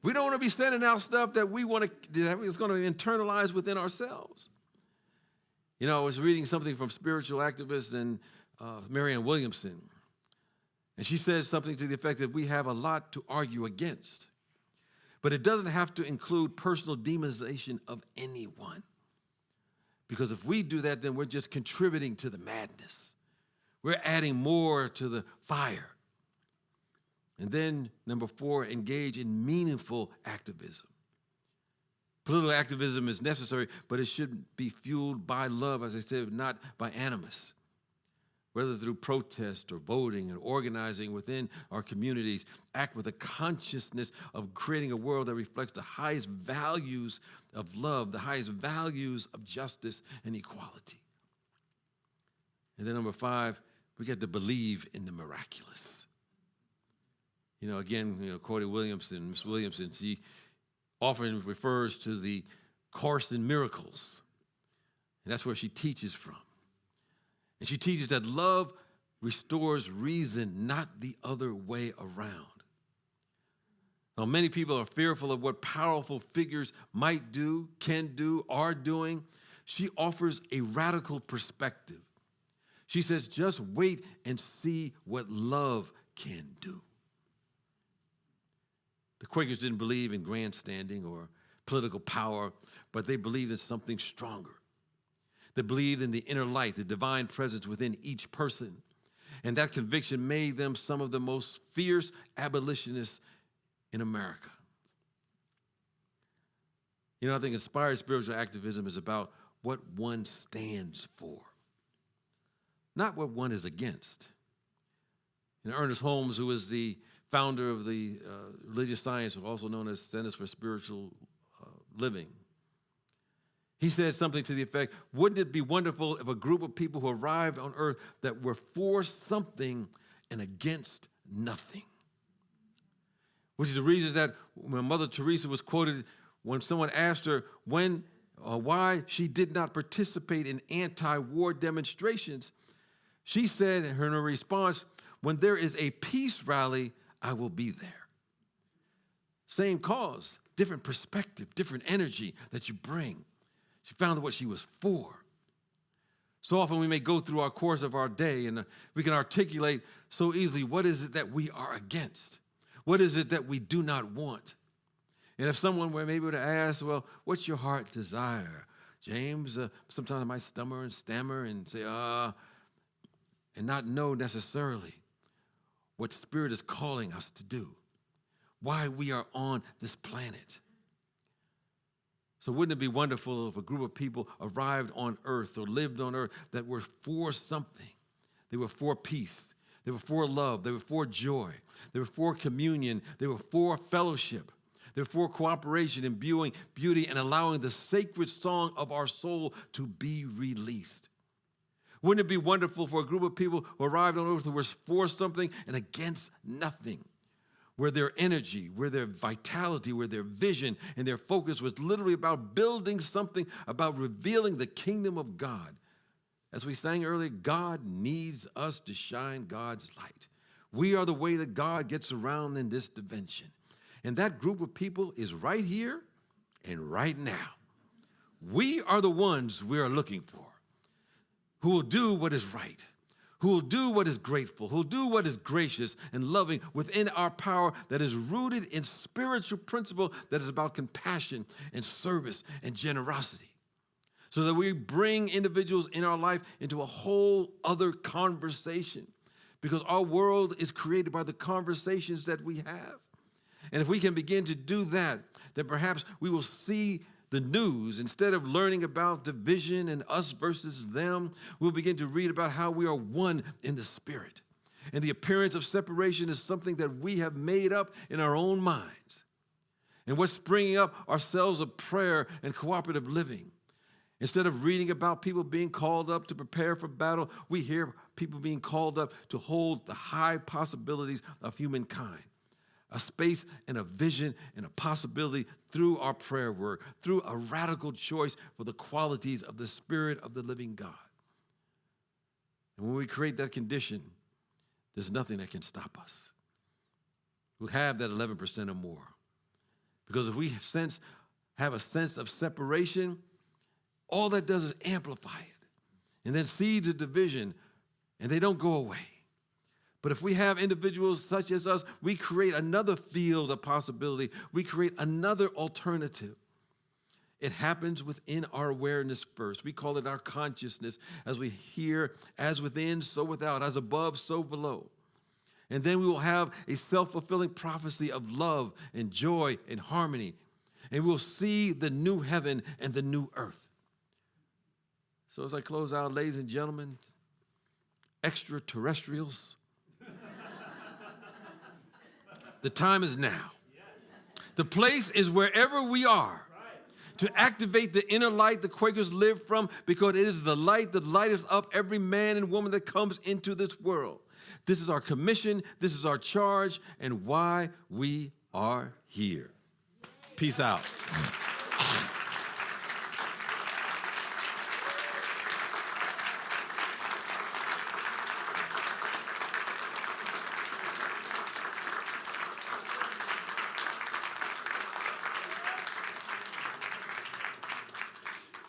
Speaker 3: We don't want to be sending out stuff that it's going to internalize within ourselves. I was reading something from spiritual activist and Marianne Williamson, and she said something to the effect that we have a lot to argue against, but it doesn't have to include personal demonization of anyone. Because if we do that, then we're just contributing to the madness. We're adding more to the fire. And then, number 4, engage in meaningful activism. Political activism is necessary, but it should be fueled by love, as I said, not by animus. Whether through protest or voting and organizing within our communities, act with a consciousness of creating a world that reflects the highest values of love, the highest values of justice and equality. And then number 5, we get to believe in the miraculous. Quoted Williamson, Miss Williamson, she often refers to the Carson miracles. And that's where she teaches from. And she teaches that love restores reason, not the other way around. Now, many people are fearful of what powerful figures might do, can do, are doing. She offers a radical perspective. She says, just wait and see what love can do. The Quakers didn't believe in grandstanding or political power, but they believed in something stronger. They believed in the inner light, the divine presence within each person. And that conviction made them some of the most fierce abolitionists in America. I think inspired spiritual activism is about what one stands for, not what one is against. Ernest Holmes, who is the founder of the religious science, also known as Centers for Spiritual Living, he said something to the effect, wouldn't it be wonderful if a group of people who arrived on earth that were for something and against nothing? Which is the reason that when Mother Teresa was quoted, when someone asked her, when why she did not participate in anti-war demonstrations, she said in her response, when there is a peace rally, I will be there. Same cause, different perspective, different energy that you bring. She found what she was for. So often we may go through our course of our day and we can articulate so easily what is it that we are against? What is it that we do not want? And if someone were maybe to ask, well, what's your heart desire? James, sometimes I might stammer and say, and not know necessarily what Spirit is calling us to do, why we are on this planet. So wouldn't it be wonderful if a group of people arrived on earth or lived on earth that were for something? They were for peace. They were for love. They were for joy. They were for communion. They were for fellowship. They were for cooperation, imbuing beauty, and allowing the sacred song of our soul to be released. Wouldn't it be wonderful for a group of people who arrived on earth who were for something and against nothing? Where their energy, where their vitality, where their vision and their focus was literally about building something, about revealing the kingdom of God. As we sang earlier, God needs us to shine God's light. We are the way that God gets around in this dimension. And that group of people is right here and right now. We are the ones we are looking for, who will do what is right, who will do what is grateful, who will do what is gracious and loving within our power that is rooted in spiritual principle that is about compassion and service and generosity. So that we bring individuals in our life into a whole other conversation, because our world is created by the conversations that we have. And if we can begin to do that, then perhaps we will see the news. Instead of learning about division and us versus them, we'll begin to read about how we are one in the Spirit. And the appearance of separation is something that we have made up in our own minds. And what's springing up are cells of prayer and cooperative living. Instead of reading about people being called up to prepare for battle, we hear people being called up to hold the high possibilities of humankind. A space and a vision and a possibility through our prayer work, through a radical choice for the qualities of the Spirit of the living God. And when we create that condition, there's nothing that can stop us. We'll have that 11% or more. Because if we have a sense of separation, all that does is amplify it. And then seeds of division, and they don't go away. But if we have individuals such as us, we create another field of possibility. We create another alternative. It happens within our awareness first. We call it our consciousness, as we hear, as within, so without, as above, so below. And then we will have a self-fulfilling prophecy of love and joy and harmony. And we'll see the new heaven and the new earth. So as I close out, ladies and gentlemen, extraterrestrials, the time is now. The place is wherever we are to activate the inner light the Quakers live from, because it is the light that lighteth up every man and woman that comes into this world. This is our commission, this is our charge, and why we are here. Peace out.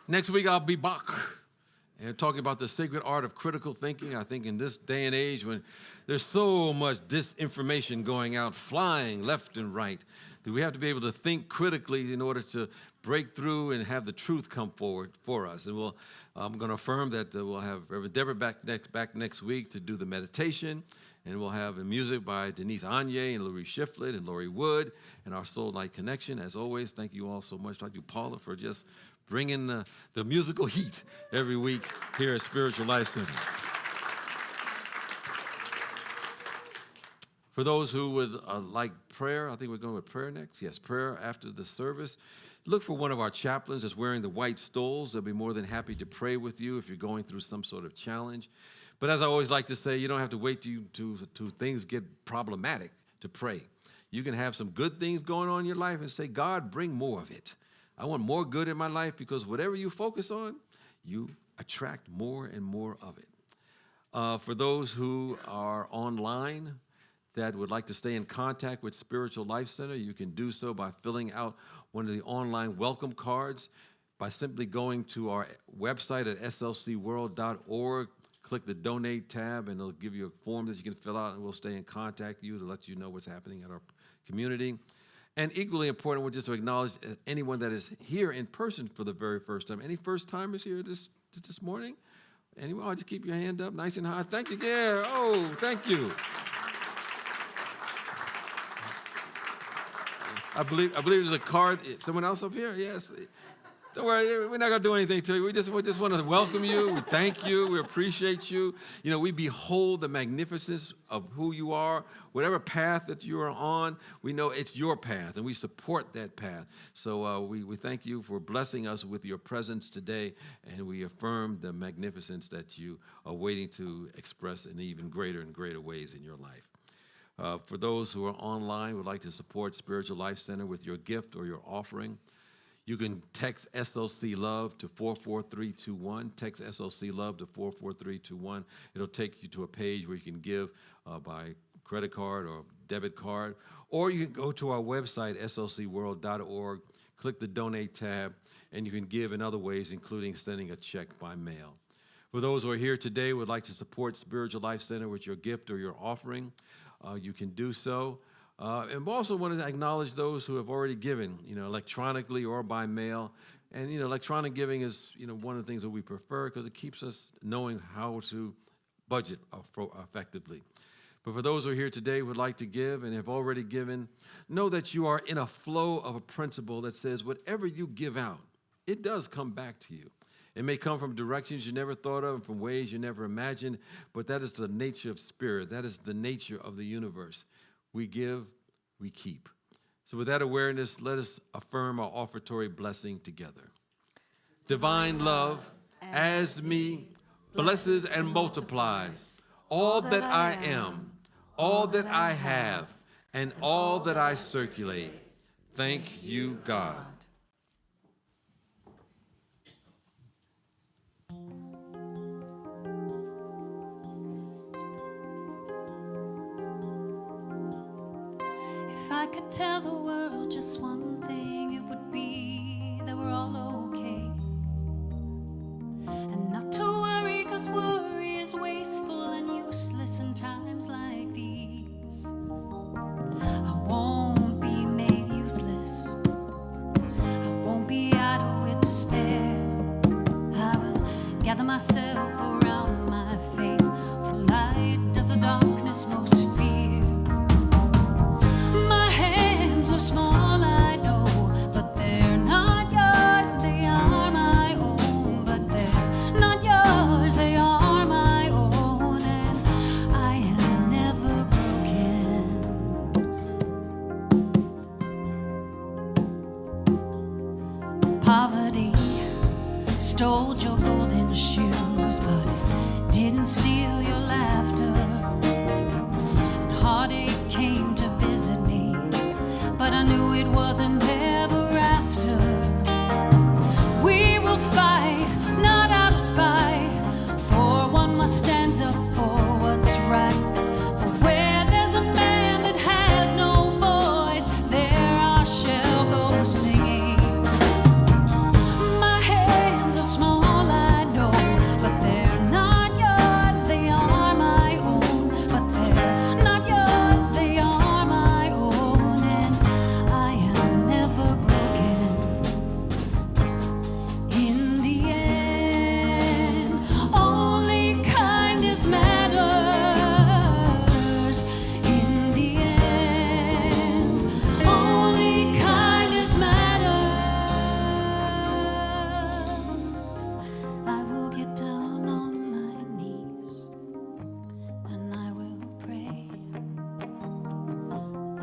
Speaker 3: Next week, I'll be back and talking about the sacred art of critical thinking. I think in this day and age when there's so much disinformation going out, flying left and right, that we have to be able to think critically in order to break through and have the truth come forward for us. And I'm going to affirm that we'll have Reverend Deborah back next week to do the meditation. And we'll have music by Denise Anye and Laurie Shiflett and Lori Wood and our Soul Night Connection. As always, thank you all so much. Thank you, Paula, for just bringing the musical heat every week here at Spiritual Life Center. For those who would like prayer, I think we're going with prayer next. Yes, prayer after the service. Look for one of our chaplains that's wearing the white stoles. They'll be more than happy to pray with you if you're going through some sort of challenge. But as I always like to say, you don't have to wait till things get problematic to pray. You can have some good things going on in your life and say, God, bring more of it. I want more good in my life because whatever you focus on, you attract more and more of it. For those who are online that would like to stay in contact with Spiritual Life Center, you can do so by filling out one of the online welcome cards by simply going to our website at slcworld.org. Click the Donate tab, and it'll give you a form that you can fill out, and we'll stay in contact with you to let you know what's happening at our community. And equally important, we're just to acknowledge anyone that is here in person for the very first time. Any first-timers here this morning? Anyone? Oh, just keep your hand up nice and high. Thank you, Gare. Oh, thank you. I believe there's a card. Someone else up here? Yes. Don't worry, we're not going to do anything to you. We just want to welcome you. We thank you. We appreciate you. You know, we behold the magnificence of who you are. Whatever path that you are on, we know it's your path, and we support that path. So we thank you for blessing us with your presence today, and we affirm the magnificence that you are waiting to express in even greater and greater ways in your life. For those who are online, would like to support Spiritual Life Center with your gift or your offering, you can text SLC Love to 44321. Text SLC Love to 44321. It'll take you to a page where you can give by credit card or debit card. Or you can go to our website, slcworld.org, click the Donate tab, and you can give in other ways, including sending a check by mail. For those who are here today would like to support Spiritual Life Center with your gift or your offering, you can do so. And we also want to acknowledge those who have already given, electronically or by mail. And, electronic giving is, one of the things that we prefer because it keeps us knowing how to budget effectively. But for those who are here today who would like to give and have already given, know that you are in a flow of a principle that says whatever you give out, it does come back to you. It may come from directions you never thought of and from ways you never imagined, but that is the nature of spirit. That is the nature of the universe. We give, we keep. So with that awareness, let us affirm our offertory blessing together. Divine love, as me, blesses and multiplies all that I am, all that I have, and all that I circulate. Thank you, God.
Speaker 1: If I could tell the world just one thing, it would be that we're all okay. And not to worry, 'cause worry is wasteful and useless in times like these. I won't be made useless. I won't be idle with despair. I will gather myself around my faith, for light does the darkness most fear. So small, I know, but they're not yours, they are my own. But they're not yours, they are my own, and I am never broken. Poverty stole your golden shoes, but it didn't steal your laughter. And heartache came to visit me, but I knew it wasn't ever after. We will fight, not out of spite, for one must stand up for what's right. For where there's a man that has no voice, there I shall go singing. My hands are small, I know, but they're not yours, they are my own. But they're not yours, they are my own, and I am never broken. In the end, only kindness matters. In the end, only kindness matters. I will get down on my knees and I will pray.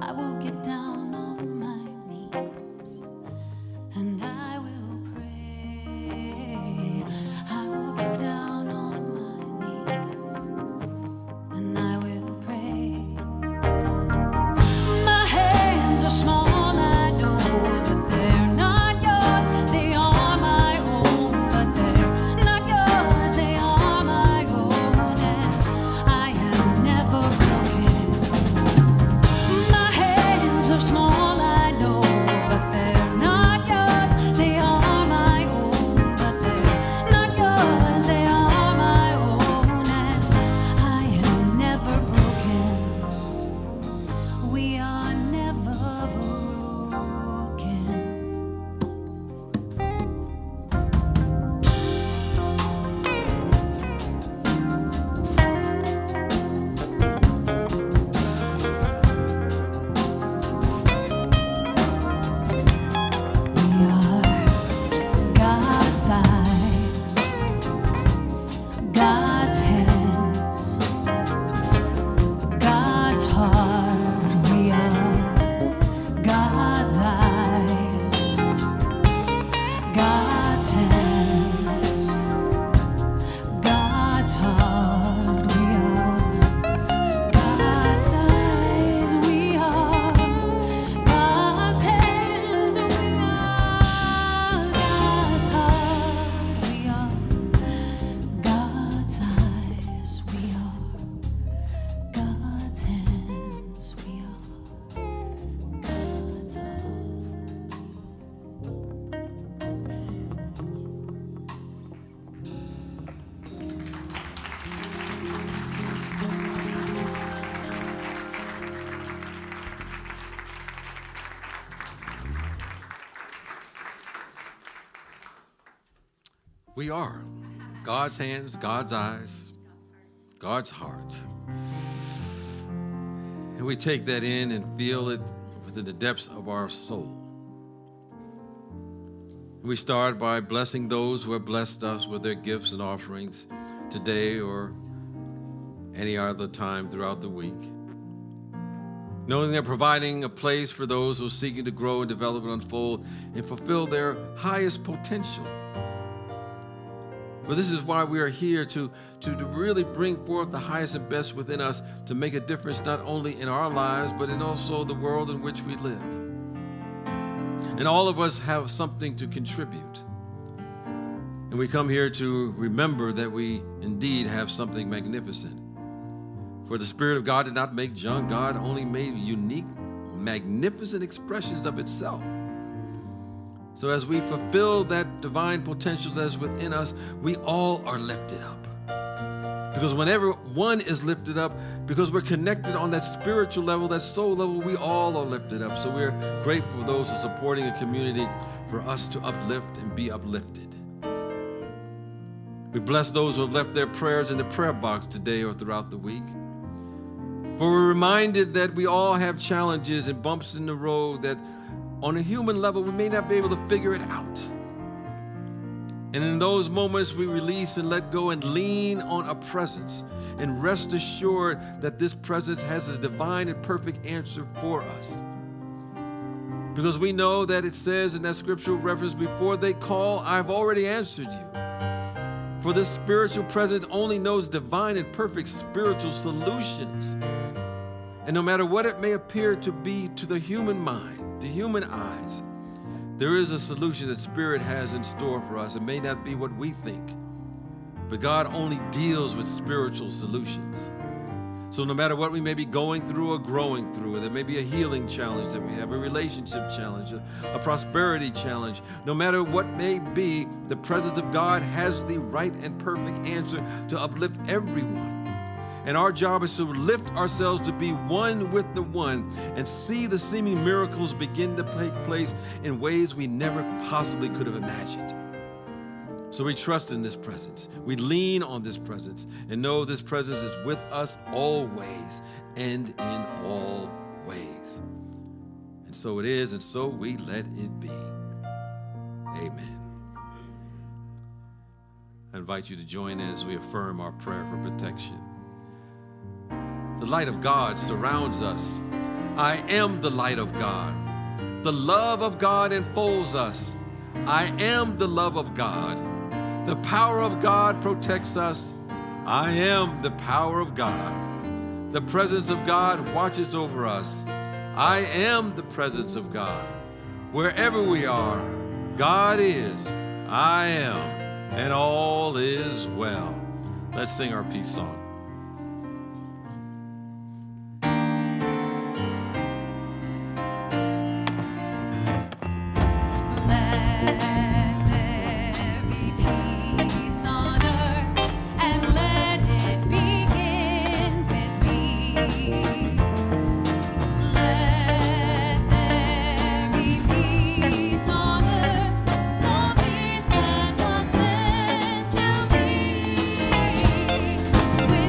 Speaker 1: I will get down on my knees and I will pray. I will get down on my knees and I will pray. My hands are small, I know, but they're not yours,
Speaker 3: We are God's hands, God's eyes, God's heart. And we take that in and feel it within the depths of our soul. We start by blessing those who have blessed us with their gifts and offerings today or any other time throughout the week. Knowing they're providing a place for those who are seeking to grow and develop and unfold and fulfill their highest potential. For this is why we are here, to really bring forth the highest and best within us to make a difference not only in our lives, but in also the world in which we live. And all of us have something to contribute. And we come here to remember that we indeed have something magnificent. For the Spirit of God did not make junk. God only made unique, magnificent expressions of itself. So as we fulfill that divine potential that is within us, we all are lifted up. Because whenever one is lifted up, because we're connected on that spiritual level, that soul level, we all are lifted up. So we're grateful for those who are supporting a community for us to uplift and be uplifted. We bless those who have left their prayers in the prayer box today or throughout the week. For we're reminded that we all have challenges and bumps in the road that on a human level, we may not be able to figure it out. And in those moments, we release and let go and lean on a presence and rest assured that this presence has a divine and perfect answer for us. Because we know that it says in that scriptural reference, before they call, I've already answered you. For this spiritual presence only knows divine and perfect spiritual solutions. And no matter what it may appear to be to the human mind, to human eyes, there is a solution that Spirit has in store for us. It may not be what we think, but God only deals with spiritual solutions. So no matter what we may be going through or growing through, there may be a healing challenge that we have, a relationship challenge, a prosperity challenge. No matter what may be, the presence of God has the right and perfect answer to uplift everyone. And our job is to lift ourselves to be one with the one and see the seeming miracles begin to take place in ways we never possibly could have imagined. So we trust in this presence. We lean on this presence and know this presence is with us always and in all ways. And so it is, and so we let it be. Amen. I invite you to join as we affirm our prayer for protection. The light of God surrounds us. I am the light of God. The love of God enfolds us. I am the love of God. The power of God protects us. I am the power of God. The presence of God watches over us. I am the presence of God. Wherever we are, God is, I am, and all is well. Let's sing our peace song.
Speaker 1: We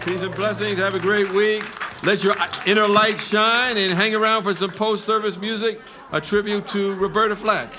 Speaker 3: Peace and blessings. Have a great week. Let your inner light shine and hang around for some post-service music, a tribute to Roberta Flack.